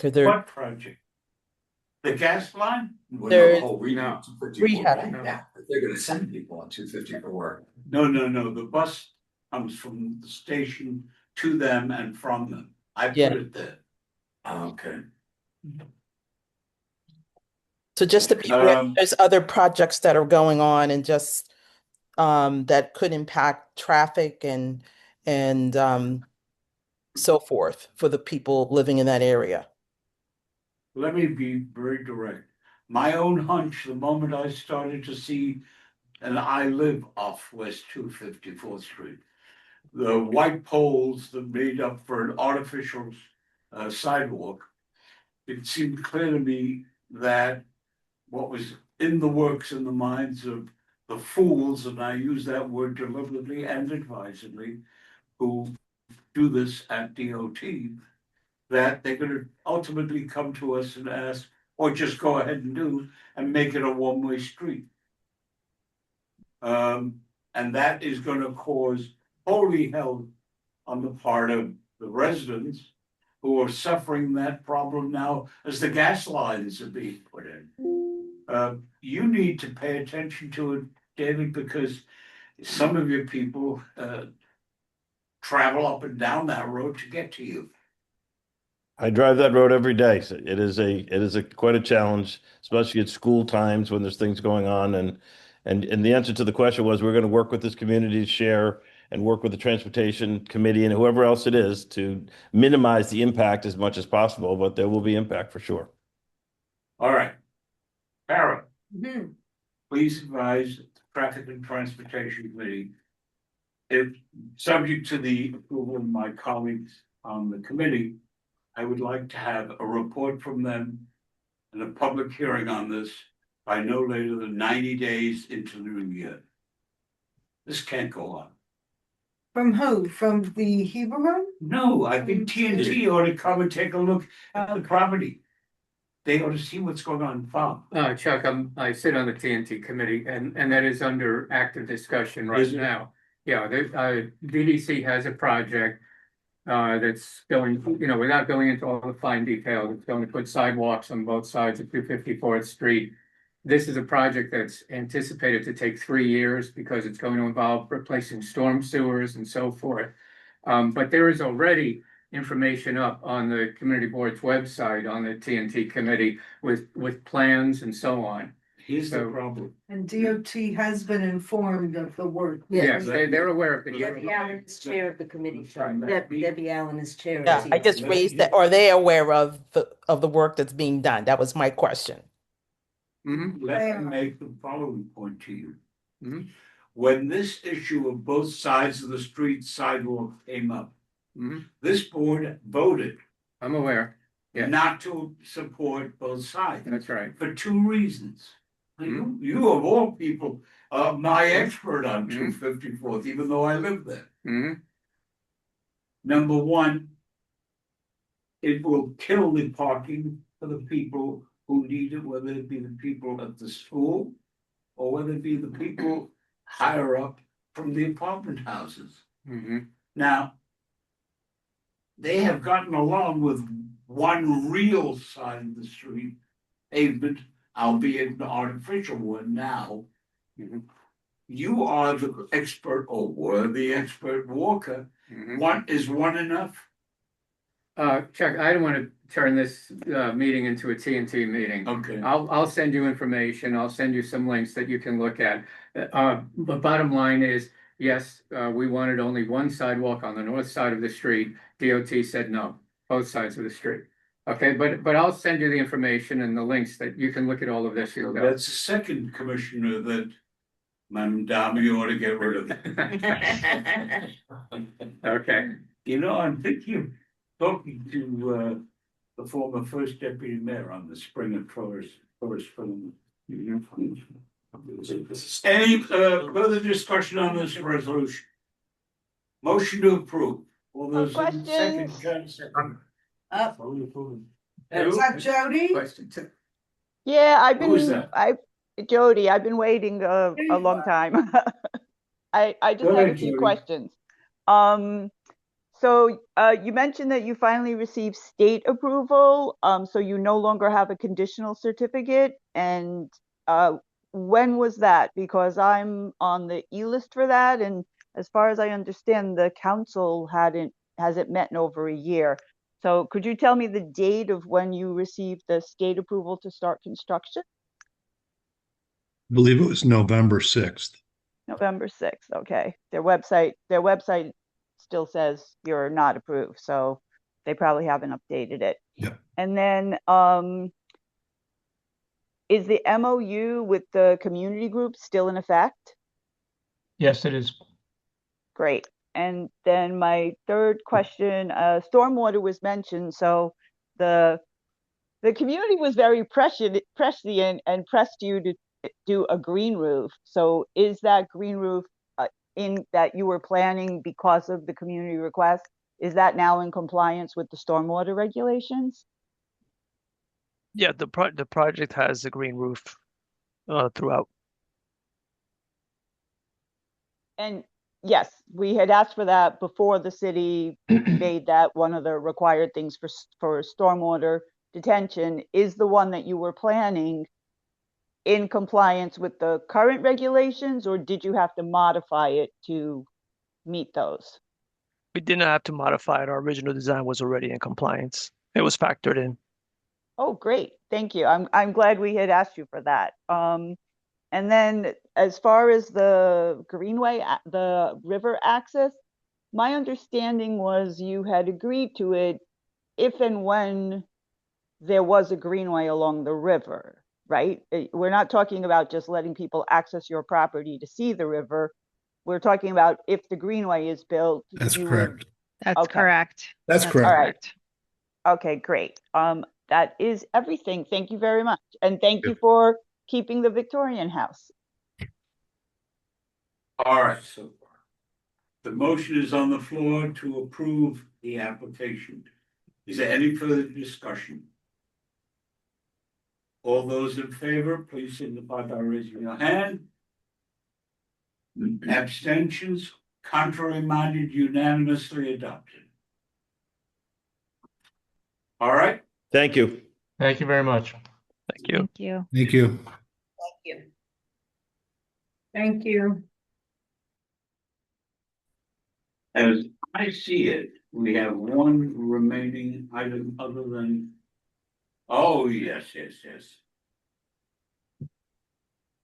What project? The gas line? Well, no, There's the whole region, no. 254, Rehab. yeah, they're gonna send people on 254. No, the bus comes from the station to them and from them. I Yeah. put it there. Okay. So just to be aware, Um, there's other projects that are going on and just that could impact traffic and so forth for the people living in that area. Let me be very direct. My own hunch, the moment I started to see, and I live off West 254th Street, the white poles that made up for an artificial sidewalk, it seemed clear to me that what was in the works in the minds of the fools, and I use that word deliberately and advisedly, who do this at DOT, that they're gonna ultimately come to us and ask, or just go ahead and do, and make it a one-way street. And that is gonna cause holy hell on the part of the residents who are suffering that problem now as the gas lines are being put in. You need to pay attention to it, David, because some of your people travel up and down that road to get to you. I drive that road every day. So it is a quite a challenge, especially at school times when there's things going on. And the answer to the question was we're going to work with this community to share and work with the transportation committee and whoever else it is to minimize the impact as much as possible, but there will be impact for sure. All right. Para, Mhm. please advise the Traffic and Transportation Committee, if subject to the approval of my colleagues on the committee, I would like to have a report from them and a public hearing on this by no later than 90 days into the new year. This can't go on. From who? From the Hebrew Room? No, I think TNT ought to come and take a look at the property. They ought to see what's going on in farm. Chuck, I sit on the TNT committee and that is under active discussion right Is it? now. Yeah, VDC has a project that's going, without going into all the fine details, it's going to put sidewalks on both sides of 254th Street. This is a project that's anticipated to take 3 years because it's going to involve replacing storm sewers and so forth. But there is already information up on the community board's website on the TNT committee with plans and so on. Here's the problem. And DOT has been informed of the work. Yes, they're aware of Debbie Allen is chair of the committee. Right. Debbie Allen is chair. of Yeah, I the just TNT. raised that. Are they aware of the work that's being done? That was my question. Let me make the following point to you. Mhm. When this issue of both sides of the street sidewalk came up, this board voted I'm aware. Yeah. not to support both sides That's right. for 2 reasons. You of all people are my expert on 254th, even though I live there. Number one, it will kill the parking for the people who need it, whether it be the people at the school or whether it be the people higher up from the apartment houses. Now, they have gotten along with one real side of the street pavement, albeit an artificial one now. You are the expert, or were the expert walker. Is one enough? Chuck, I don't want to turn this meeting into a TNT meeting. Okay. I'll send you information. I'll send you some links that you can look at. The bottom line is, yes, we wanted only one sidewalk on the north side of the street. DOT said no, both sides of the street. Okay, but I'll send you the information and the links that you can look at all of this. That's the second commissioner that Madam Dami ought to get rid of. Okay. I'm thinking of talking to the former first deputy mayor on the spring of Forest Spring. Any further discussion on this resolution? Motion to approve. All those in second. Up. Is that Jody? Yeah, Who is that? Jody, I've been waiting a long time. I just Go have ahead, a few Jody. questions. So you mentioned that you finally received state approval, so you no longer have a conditional certificate. And when was that? Because I'm on the E-list for that, and as far as I understand, the council hasn't met in over a year. So could you tell me the date of when you received the state approval to start construction? I believe it was November 6th. November 6th, okay. Their website still says you're not approved, so they probably haven't updated it. Yeah. And then is the MOU with the community group still in effect? Yes, it is. Great. And then my third question, stormwater was mentioned, so the community was very prescient and pressed you to do a green roof. So is that green roof in that you were planning because of the community request, is that now in compliance with the stormwater regulations? Yeah, the project has a green roof throughout. And yes, we had asked for that before the city made that one of the required things for stormwater detention. Is the one that you were planning in compliance with the current regulations, or did you have to modify it to meet those? We didn't have to modify it. Our original design was already in compliance. It was factored in. Oh, great. Thank you. I'm glad we had asked you for that. And then as far as the greenway, the river access, my understanding was you had agreed to it if and when there was a greenway along the river, right? We're not talking about just letting people access your property to see the river. We're talking about if the greenway is built. That's correct. That's correct. That's correct. All right. Okay, great. That is everything. Thank you very much. And thank you for keeping the Victorian house. All right, so the motion is on the floor to approve the application. Is there any further discussion? All those in favor, please signify by raising your hand. Abstentions, contrary minded, unanimously adopted. All right. Thank you. Thank you very much. Thank you. Thank you. Thank you. Thank you. Thank you. As I see it, we have one remaining item other than, oh, yes.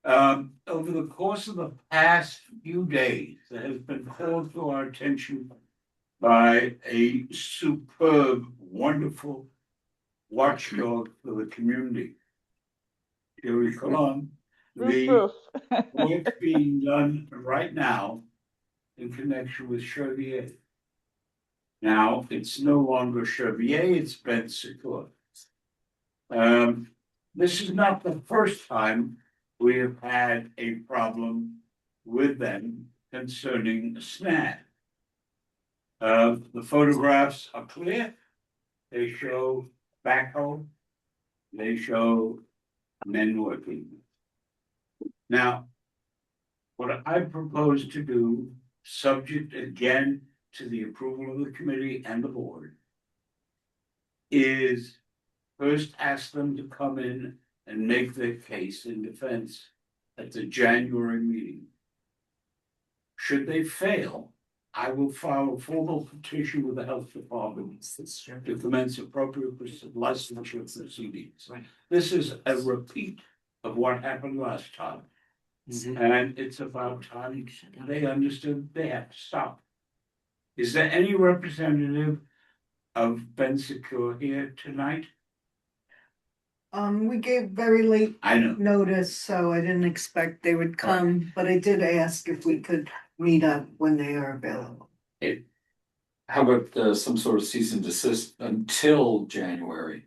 Over the course of the past few days, there has been called to our attention by a superb, wonderful watchdog for the community. Jerry Colon, the work being done right now in connection with Chevier. Now, it's no longer Chevier, it's Ben Secure. This is not the first time we have had a problem with them concerning SNAD. The photographs are clear. They show backhoe. They show men working. Now, what I propose to do, subject again to the approval of the committee and the board, is first ask them to come in and make their case in defense at the January meeting. Should they fail, I will file a formal petition with the health department to commence appropriate licensure proceedings. This is a repeat of what happened last time. And it's about time they understood they have to stop. Is there any representative of Ben Secure here tonight? We gave very late I know. notice, so I didn't expect they would come, but I did ask if we could meet up when they are available. How about some sort of cease and desist until January?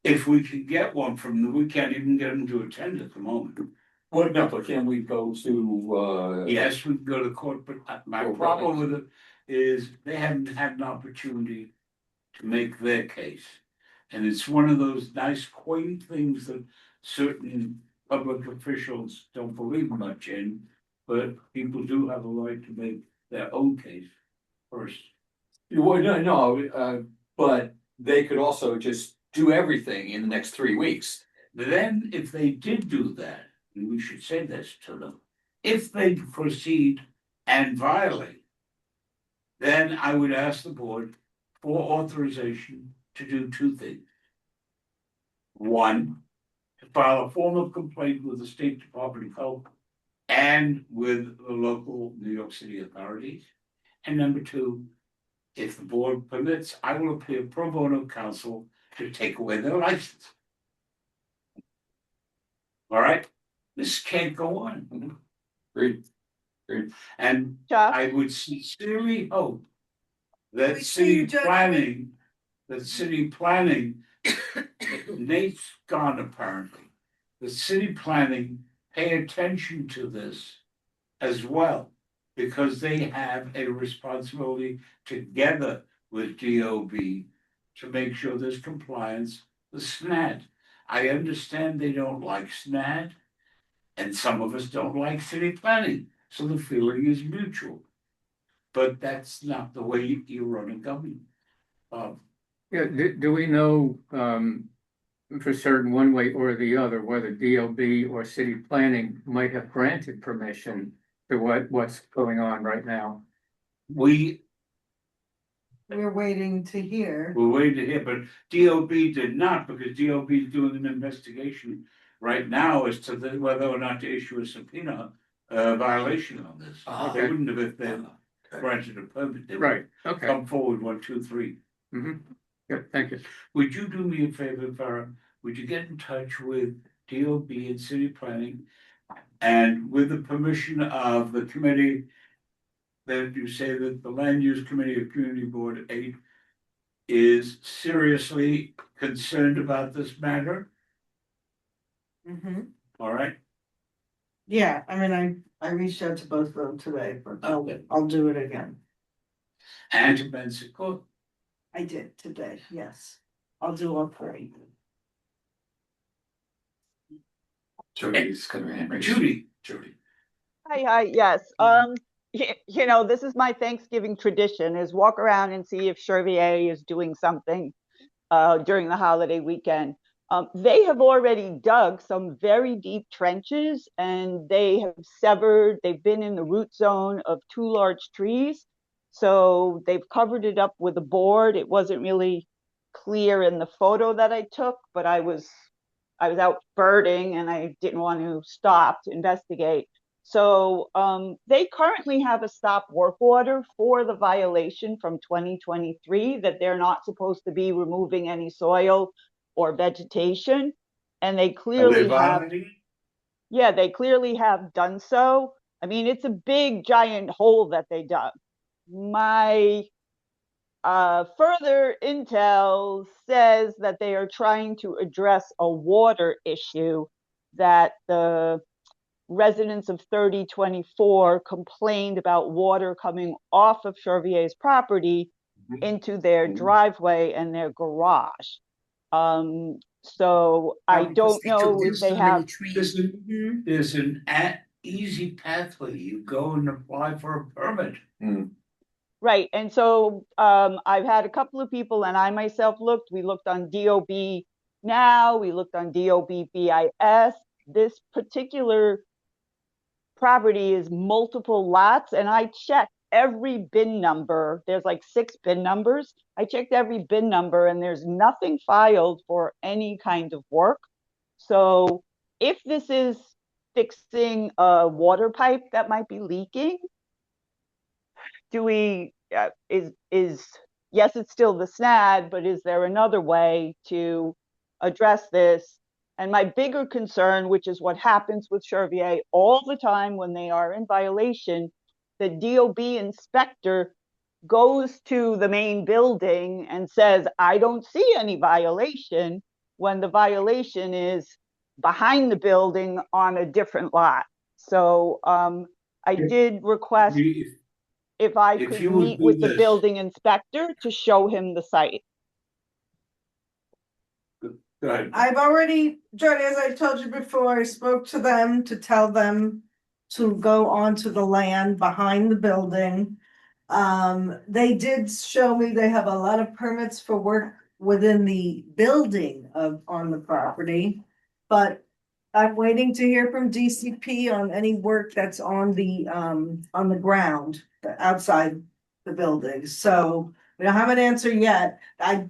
If we could get one from them, we can't even get them to attend at the moment. What about, but can we go to Yes, we can go to court, but my problem with it is they haven't had an opportunity to make their case. And it's one of those nice quaint things that certain public officials don't believe much in, but people do have a right to make their own case first. Well, no, but they could also just do everything in the next 3 weeks. Then, if they did do that, and we should say this to them, if they proceed and violate, then I would ask the board for authorization to do two things. One, to file a formal complaint with the State Department of Health and with the local New York City authorities. And number two, if the board permits, I will appear pro bono counsel to take away their license. All right, this can't go on. Great. And Chuck? I would sincerely hope that We see you, Judge. city planning, Nate's gone apparently. The city planning pay attention to this as well, because they have a responsibility together with DOB to make sure there's compliance with SNAD. I understand they don't like SNAD, and some of us don't like city planning, so the feeling is mutual. But that's not the way you run a government. Yeah, do we know, for certain one way or the other, whether DOB or city planning might have granted permission to what's going on right now? We're waiting to hear. waiting to hear, but DOB did not, because DOB is doing an investigation right now as to whether or not to issue a subpoena violation on this. They wouldn't have if they granted a permit. They would Right, okay. Come forward, 1, 2, 3. Yeah, thank you. Would you do me a favor, Farah? Would you get in touch with DOB and city planning? And with the permission of the committee, that you say that the Land Use Committee of Community Board 8 is seriously concerned about this matter? All right? Yeah, I mean, I reached out to both of them today, but I'll do it again. And to Bensico? I did today, yes. I'll do all three. Jody's got her hand raised. Judy. Hi, yes. You know, this is my Thanksgiving tradition, is walk around and see if Chervier is doing something during the holiday weekend. They have already dug some very deep trenches, and they've been in the root zone of 2 large trees. So they've covered it up with a board. It wasn't really clear in the photo that I took, but I was out birding and I didn't want to stop to investigate. So they currently have a stop work order for the violation from 2023 that they're not supposed to be removing any soil or vegetation. And they clearly they clearly have done so. I mean, it's a big giant hole that they dug. My further intel says that they are trying to address a water issue that the residents of 3024 complained about water coming off of Chervier's property into their driveway and their garage. So I don't know if they have. There's an easy pathway. You go and apply for a permit. Right. And so I've had a couple of people, and I myself looked. We looked on DOB Now, we looked on DOB BIS. This particular property is multiple lots, and I checked every bin number. There's like 6 bin numbers. I checked every bin number, and there's nothing filed for any kind of work. So if this is fixing a water pipe that might be leaking, do we, yes, it's still the SNAD, but is there another way to address this? And my bigger concern, which is what happens with Chervier all the time when they are in violation, the DOB inspector goes to the main building and says, I don't see any violation, when the violation is behind the building on a different lot. So I did request if I could meet with the building inspector to show him the site. I've already, Jody, as I told you before, I spoke to them to tell them to go onto the land behind the building. They did show me they have a lot of permits for work within the building on the property. But I'm waiting to hear from DCP on any work that's on the ground, outside the building. So we don't have an answer yet.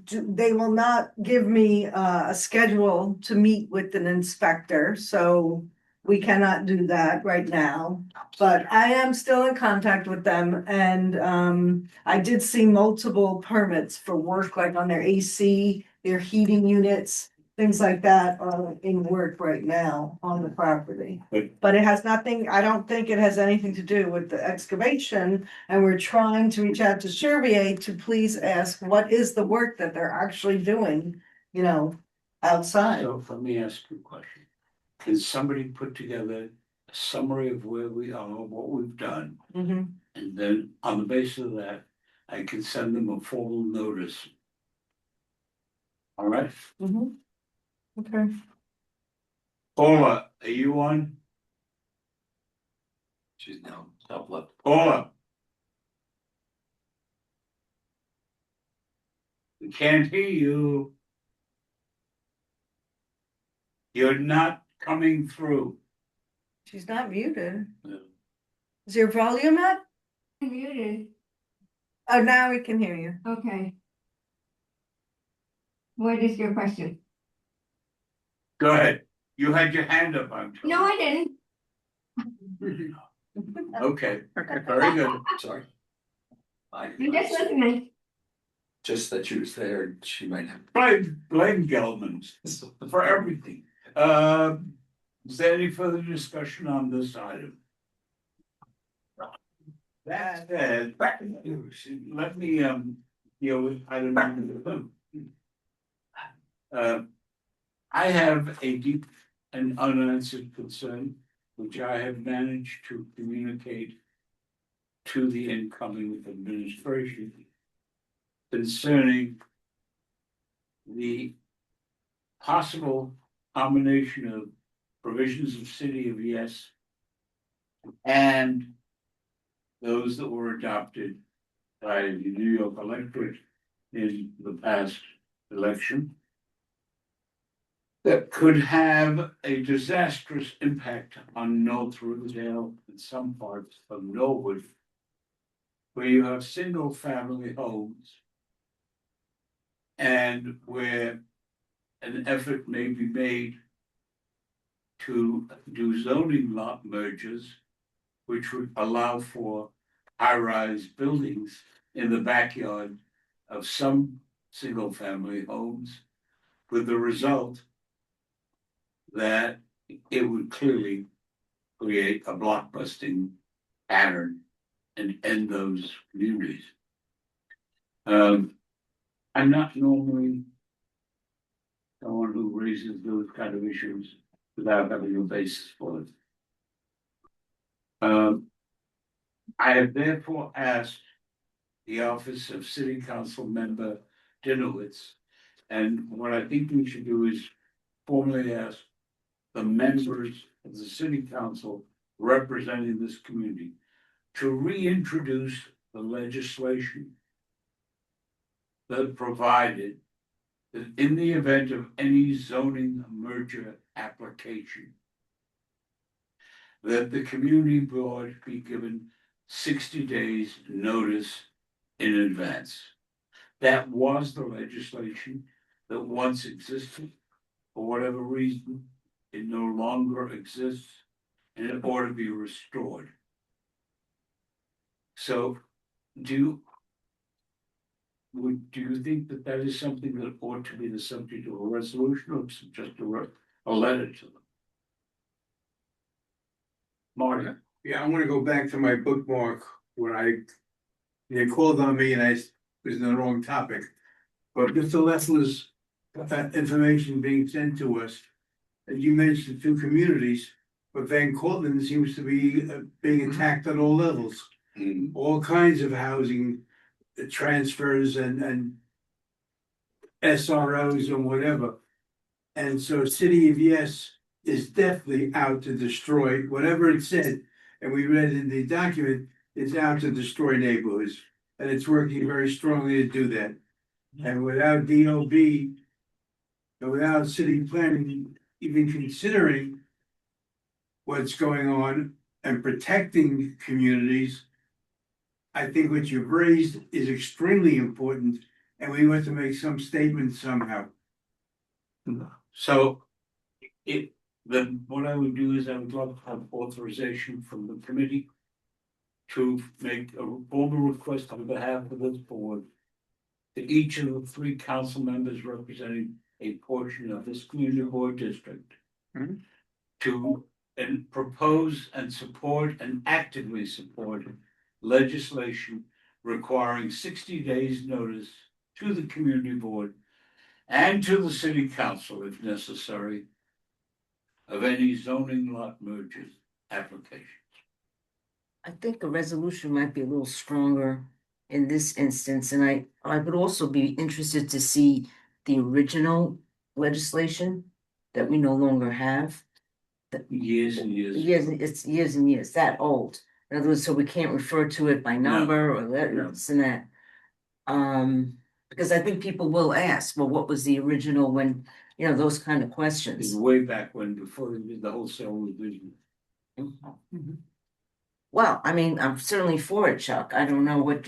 They will not give me a schedule to meet with an inspector, so we cannot do that right now. But I am still in contact with them, and I did see multiple permits for work, like on their AC, their heating units, things like that are in work right now on the property. But it has nothing, I don't think it has anything to do with the excavation, and we're trying to reach out to Chervier to please ask what is the work that they're actually doing, outside. So let me ask you a question. Can somebody put together a summary of where we are, what we've done? Mhm. And then on the basis of that, I can send them a formal notice. All right? Mhm. Okay. Paula, are you on? She's now top left. Paula? We can't hear you. You're not coming through. She's not muted. No. Is your volume up? Muted. Oh, now we can hear you. Okay. What is your question? Go ahead. You had your hand up, I'm told. No, I didn't. Okay, very good. Sorry. I'm just listening. Just that she was there, she might have. Blame Gelman for everything. Is there any further discussion on this item? That said, let me deal with item number 2. I have a deep and unanswered concern, which I have managed to communicate to the incoming administration concerning the possible combination of provisions of City of Yes and those that were adopted by the New York electorate in the past election that could have a disastrous impact on North Riverdale and some parts of Norwood, where you have single family homes and where an effort may be made to do zoning lot mergers, which would allow for high-rise buildings in the backyard of some single-family homes, with the result that it would clearly create a blockbusting pattern and end those communities. I'm not normally someone who raises those kind of issues without having a basis for it. I have therefore asked the office of City Council Member Dinowitz, and what I think we should do is formally ask the members of the City Council representing this community to reintroduce the legislation that provided that in the event of any zoning merger application, that the community board be given 60 days notice in advance. That was the legislation that once existed. For whatever reason, it no longer exists and it ought to be restored. So do you think that that is something that ought to be the subject of a resolution or just a letter to them? Marty? Yeah, I'm gonna go back to my bookmark where they called on me and I was in the wrong topic. But Mr. Leffler's information being sent to us, and you mentioned 2 communities, but Van Cortlandt seems to be being attacked on all levels. All kinds of housing transfers and SROs and whatever. And so City of Yes is definitely out to destroy whatever it said. And we read in the document, it's out to destroy neighborhoods. and it's working very strongly to do that. And without DOB, and without city planning even considering what's going on and protecting communities, I think what you've raised is extremely important, and we want to make some statement somehow. So what I would do is I would love to have authorization from the committee to make a formal request on behalf of this board to each of the 3 council members representing a portion of this community board district to propose and support and actively support legislation requiring 60 days notice to the community board and to the city council, if necessary, of any zoning lot mergers applications. I think a resolution might be a little stronger in this instance, and I would also be interested to see the original legislation that we no longer have. Years and years. It's years and years, that old. In other words, so we can't refer to it by number or this and that. Because I think people will ask, well, what was the original when, you know, those kind of It's questions. way back when, before they did the wholesale revision. Well, I mean, I'm certainly for it, Chuck. I don't know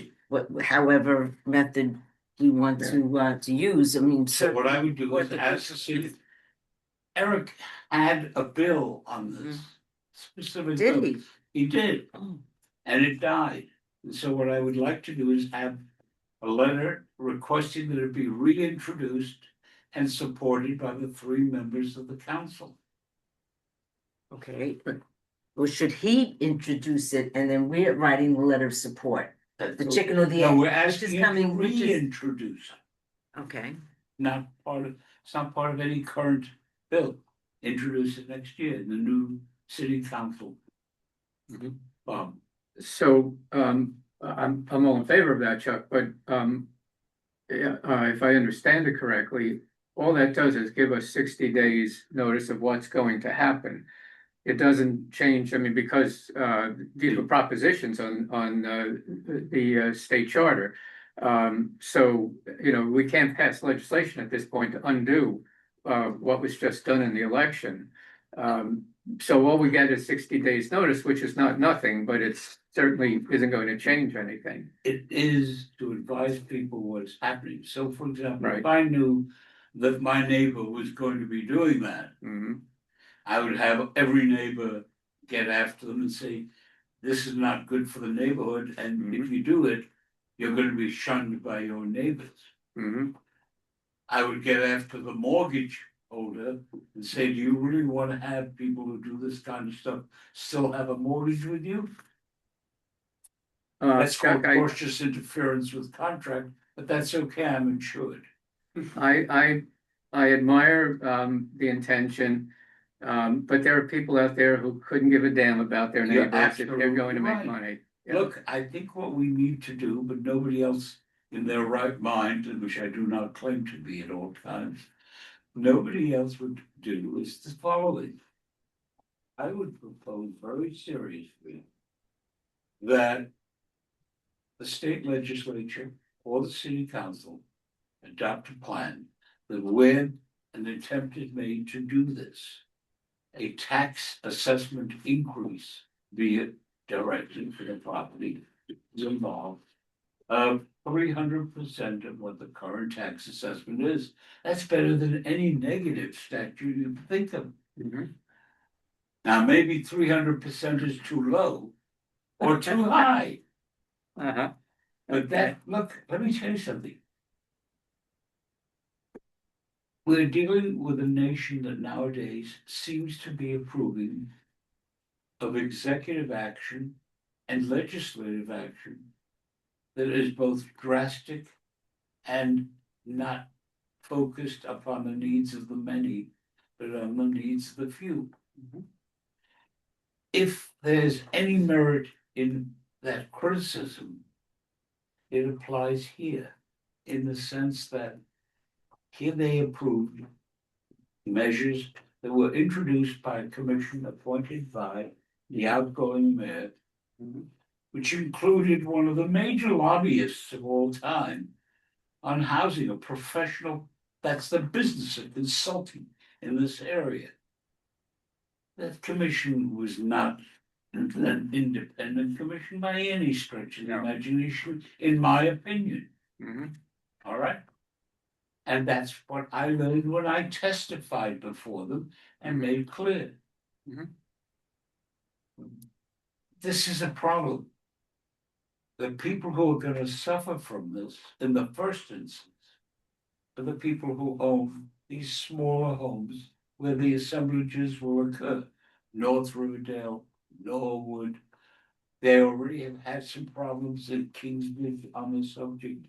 however method we want to use. I mean, So what I would do is certainly- ask the city. Eric had a bill on this specific. Did bill. he? He did, Oh. and it died. And so what I would like to do is have a letter requesting that it be reintroduced and supported by the 3 members of the council. Okay, well, should he introduce it and then we're writing the letter of support? The chicken or the egg? No, we're which is asking him to coming, which is- reintroduce it. Okay, It's not part of any current bill. Introduce it next year in the new city council. So, I'm all in favor of that, Chuck, but, yeah, if I understand it correctly, all that does is give us 60 days notice of what's going to happen. It doesn't change, I mean, because, these were propositions on the state charter. So, you know, we can't pass legislation at this point to undo, what was just done in the election. So all we get is 60 days notice, which is not nothing, but it's certainly isn't going to change anything. It is to advise people what's happening. So for example, if Right. I knew that my neighbor was going to be doing that, I would have every neighbor get after them and say, this is not good for the neighborhood, and if you do it, you're gonna be shunned by your neighbors. I would get after the mortgage holder and say, do you really wanna have people who do this kind of stuff still have a mortgage with you? That's called Chuck, cautious interference with contract, but that's okay, I'm insured. I admire the intention, but there are people out there who couldn't give a damn about their You're neighbors if they're going to make absolutely right. money. Yeah. Look, I think what we need to do, but nobody else in their right mind, and which I do not claim to be at all times, nobody else would do is the following. I would propose very seriously that the state legislature or the city council adopt a plan that when an attempt is made to do this, a tax assessment increase, be it directly for the property is involved, of 300% of what the current tax assessment is. That's better than any negative statute you can think of. Now, maybe 300% is too low or too high. But that, look, let me tell you something. We're dealing with a nation that nowadays seems to be approving of executive action and legislative action that is both drastic and not focused upon the needs of the many, but on the needs of the few. If there's any merit in that criticism, it applies here in the sense that here they approved measures that were introduced by a commission appointed by the outgoing mayor which included one of the major lobbyists of all time on housing, a professional, that's the business of consulting in this area. That commission was not an independent commission by any stretch of the imagination, in my opinion. All right? And that's what I learned when I testified before them and made clear. This is a problem. The people who are going to suffer from this in the first instance are the people who own these smaller homes where the assemblages will occur. North Riverdale, Norwood. They already have had some problems in Kingsbridge on the subject.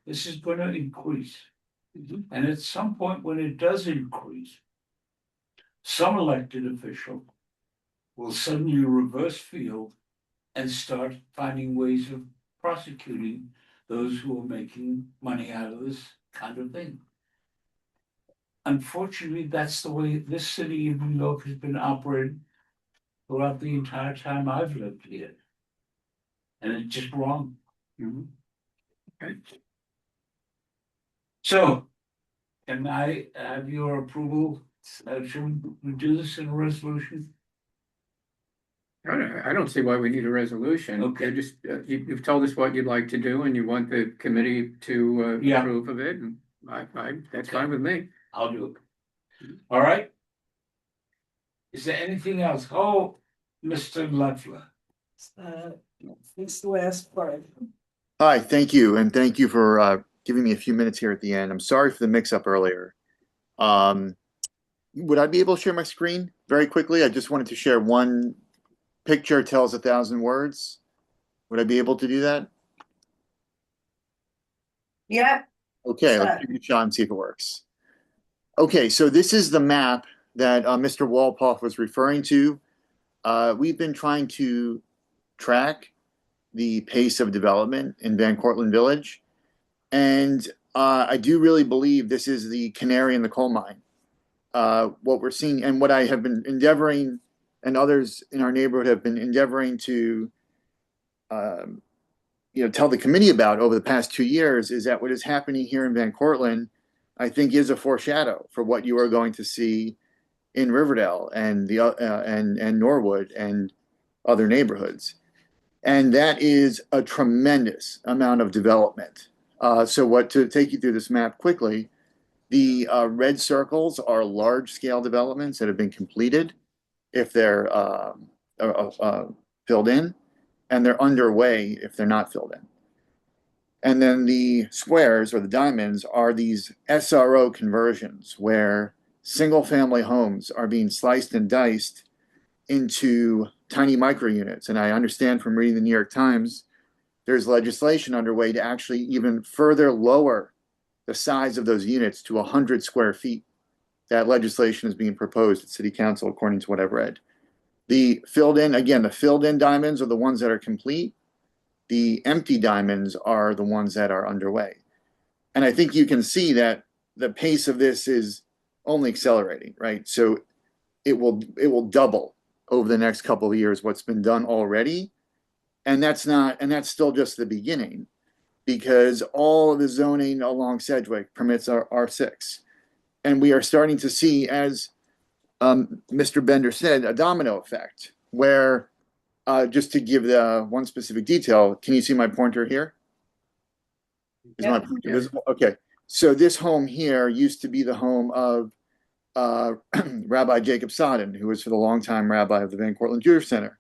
This is going to increase. And at some point when it does increase, some elected official will suddenly reverse field and start finding ways of prosecuting those who are making money out of this kind of thing. Unfortunately, that's the way this city of New York has been operated throughout the entire time I've lived here. And it's just wrong. Okay. So, can I have your approval? Should we do this in a resolution? I don't see why we need a resolution. Okay. Just, you've told us what you'd like to do and you want the committee to Yeah. approve of it. And that's fine with me. I'll do it. All right. Is there anything else? Oh, Mr. Leffler. It's the last part. Hi, thank you, and thank you for giving me a few minutes here at the end. I'm sorry for the mix-up earlier. Would I be able to share my screen very quickly? I just wanted to share one picture tells 1,000 words. Would I be able to do that? Yeah. Okay, let's give it a shot and see if it works. Okay, so this is the map that Mr. Walpoff was referring to. We've been trying to track the pace of development in Van Cortlandt Village. And I do really believe this is the canary in the coal mine. What we're seeing and what I have been endeavoring and others in our neighborhood have been endeavoring to tell the committee about over the past 2 years is that what is happening here in Van Cortlandt, I think, is a foreshadow for what you are going to see in Riverdale and and Norwood and other neighborhoods. And that is a tremendous amount of development. So to take you through this map quickly, the red circles are large-scale developments that have been completed if they're filled in, and they're underway if they're not filled in. And then the squares or the diamonds are these SRO conversions where single-family homes are being sliced and diced into tiny micro units. And I understand from reading the New York Times, there's legislation underway to actually even further lower the size of those units to 100 square feet. That legislation is being proposed at City Council, according to what I've read. The filled in diamonds are the ones that are complete. The empty diamonds are the ones that are underway. And I think you can see that the pace of this is only accelerating, right? So it will double over the next couple of years what's been done already. And that's still just the beginning, because all of the zoning along Sedgwick permits are R6. And we are starting to see, as Mr. Bender said, a domino effect where, just to give the one specific detail, can you see my pointer here? Is my pointer visible? Okay. So this home here used to be the home of Rabbi Jacob Sodden, who was for the longtime rabbi of the Van Cortlandt Jewish Center.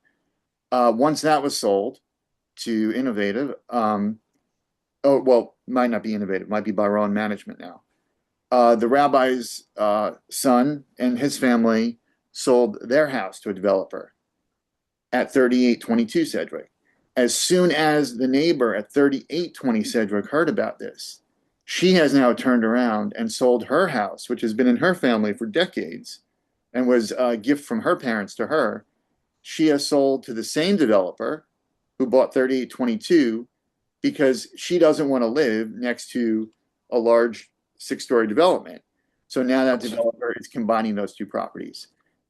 Once that was sold to Innovative, might not be Innovative, might be Byron Management now. The rabbi's son and his family sold their house to a developer at 3822 Sedgwick. As soon as the neighbor at 3820 Sedgwick heard about this, she has now turned around and sold her house, which has been in her family for decades and was a gift from her parents to her. She has sold to the same developer who bought 3822 because she doesn't want to live next to a large 6-story development. So now that developer is combining those two properties.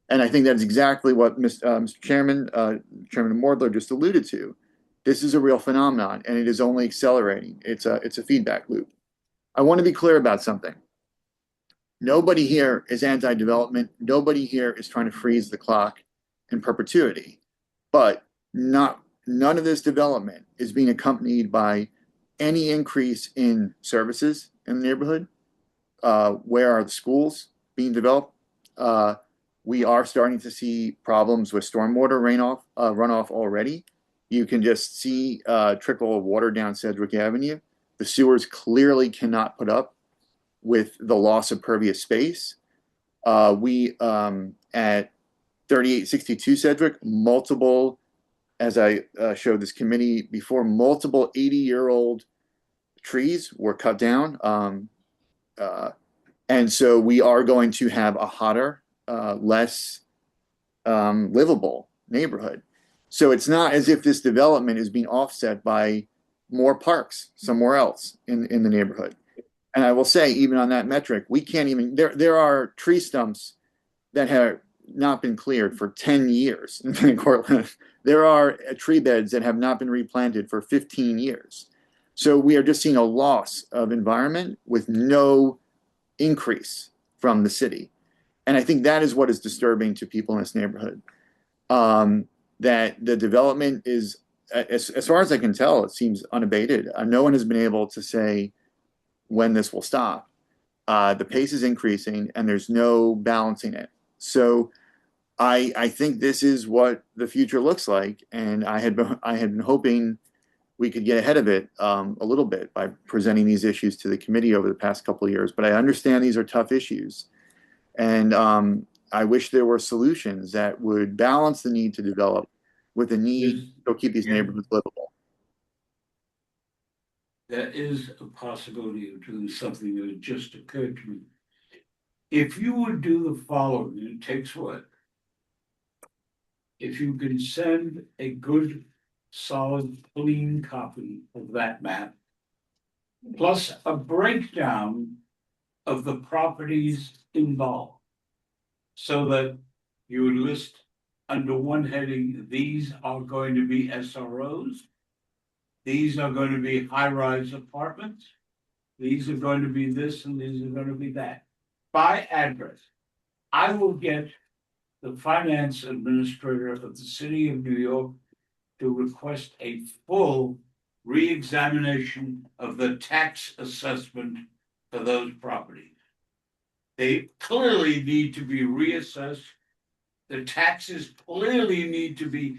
And I think that's exactly what Mr. Chairman Mordler just alluded to. This is a real phenomenon, and it is only accelerating. It's a feedback loop. I want to be clear about something. Nobody here is anti-development. Nobody here is trying to freeze the clock in perpetuity. But none of this development is being accompanied by any increase in services in the neighborhood. Where are the schools being developed? We are starting to see problems with stormwater runoff already. You can just see a trickle of water down Sedgwick Avenue. The sewers clearly cannot put up with the loss of pervious space. We at 3862 Sedgwick, multiple, as I showed this committee before, multiple 80-year-old trees were cut down. And so we are going to have a hotter, less livable neighborhood. So it's not as if this development is being offset by more parks somewhere else in the neighborhood. And I will say, even on that metric, we can't even, there are tree stumps that have not been cleared for 10 years in Cortland. There are tree beds that have not been replanted for 15 years. So we are just seeing a loss of environment with no increase from the city. And I think that is what is disturbing to people in this neighborhood. That the development is, as far as I can tell, it seems unabated. No one has been able to say when this will stop. The pace is increasing and there's no balancing it. So I think this is what the future looks like. And I had been hoping we could get ahead of it a little bit by presenting these issues to the committee over the past couple of years. But I understand these are tough issues. And I wish there were solutions that would balance the need to develop with the need to keep these neighborhoods livable. There is a possibility of doing something that just occurred to me. If you would do the following, and it takes work. If you can send a good, solid, clean copy of that map, plus a breakdown of the properties involved, so that you would list under one heading, these are going to be SROs, these are going to be high-rise apartments, these are going to be this, and these are going to be that, by address. I will get the finance administrator of the city of New York to request a full re-examination of the tax assessment for those properties. They clearly need to be reassessed. The taxes clearly need to be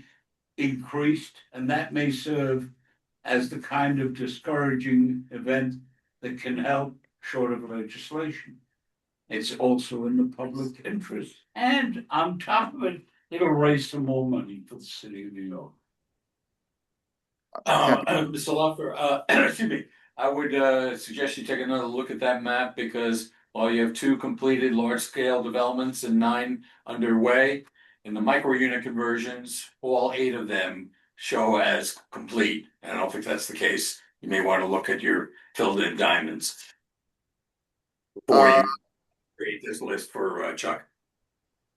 increased, and that may serve as the kind of discouraging event that can help short of legislation. It's also in the public interest. And on top of it, it'll raise some more money for the city of New York. Mr. Loffer, excuse me, I would suggest you take another look at that map because while you have 2 completed large-scale developments and 9 underway, in the micro-unit conversions, all 8 of them show as complete. And I don't think that's the case. You may want to look at your filled-in diamonds before you create this list for Chuck.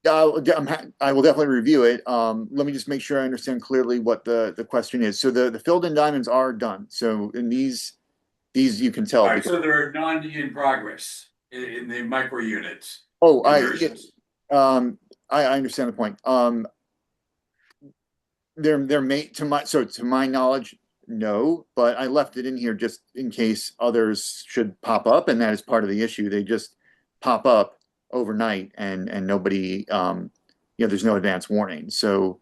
I will definitely review it. Let me just make sure I understand clearly what the question is. So the filled-in diamonds are done. So in these you can tell. All right, so there are none in progress in the micro units. Oh, I understand the point. There may, to my knowledge, no, but I left it in here just in case others should pop up, and that is part of the issue. They just pop up overnight and nobody, there's no advance warning. So,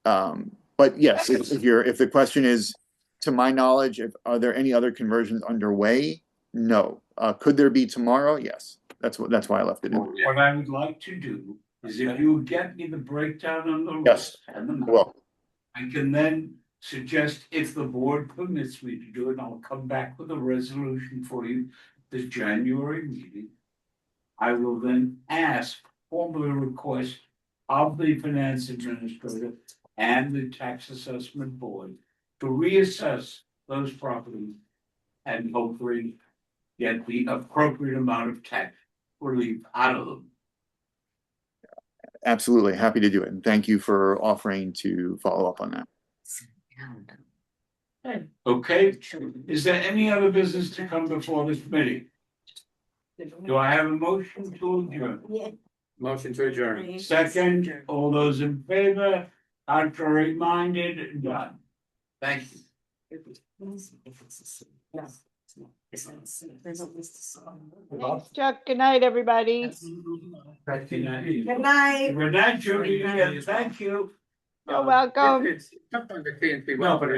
but yes, if the question is, to my knowledge, are there any other conversions underway? No. Could there be tomorrow? Yes. That's why I left it in. What I would like to do is if you would get me the breakdown on the list and the map, well, I can then suggest if the board permits me to do it, I'll come back with a resolution for you this January meeting. I will then formally request of the finance administrator and the tax assessment board to reassess those properties and hopefully get the appropriate amount of tax relief out of them. Absolutely happy to do it. And thank you for offering to follow up on that. Okay, is there any other business to come before this committee? Do I have a motion to adjourn? Motion to adjourn. Second, all those in favor, contrary minded, done. Thank you. Thanks, Chuck. Good night, everybody. Good Good night. night. Good night, Judy, and thank you. You're welcome. It's sometimes I can't see. No, but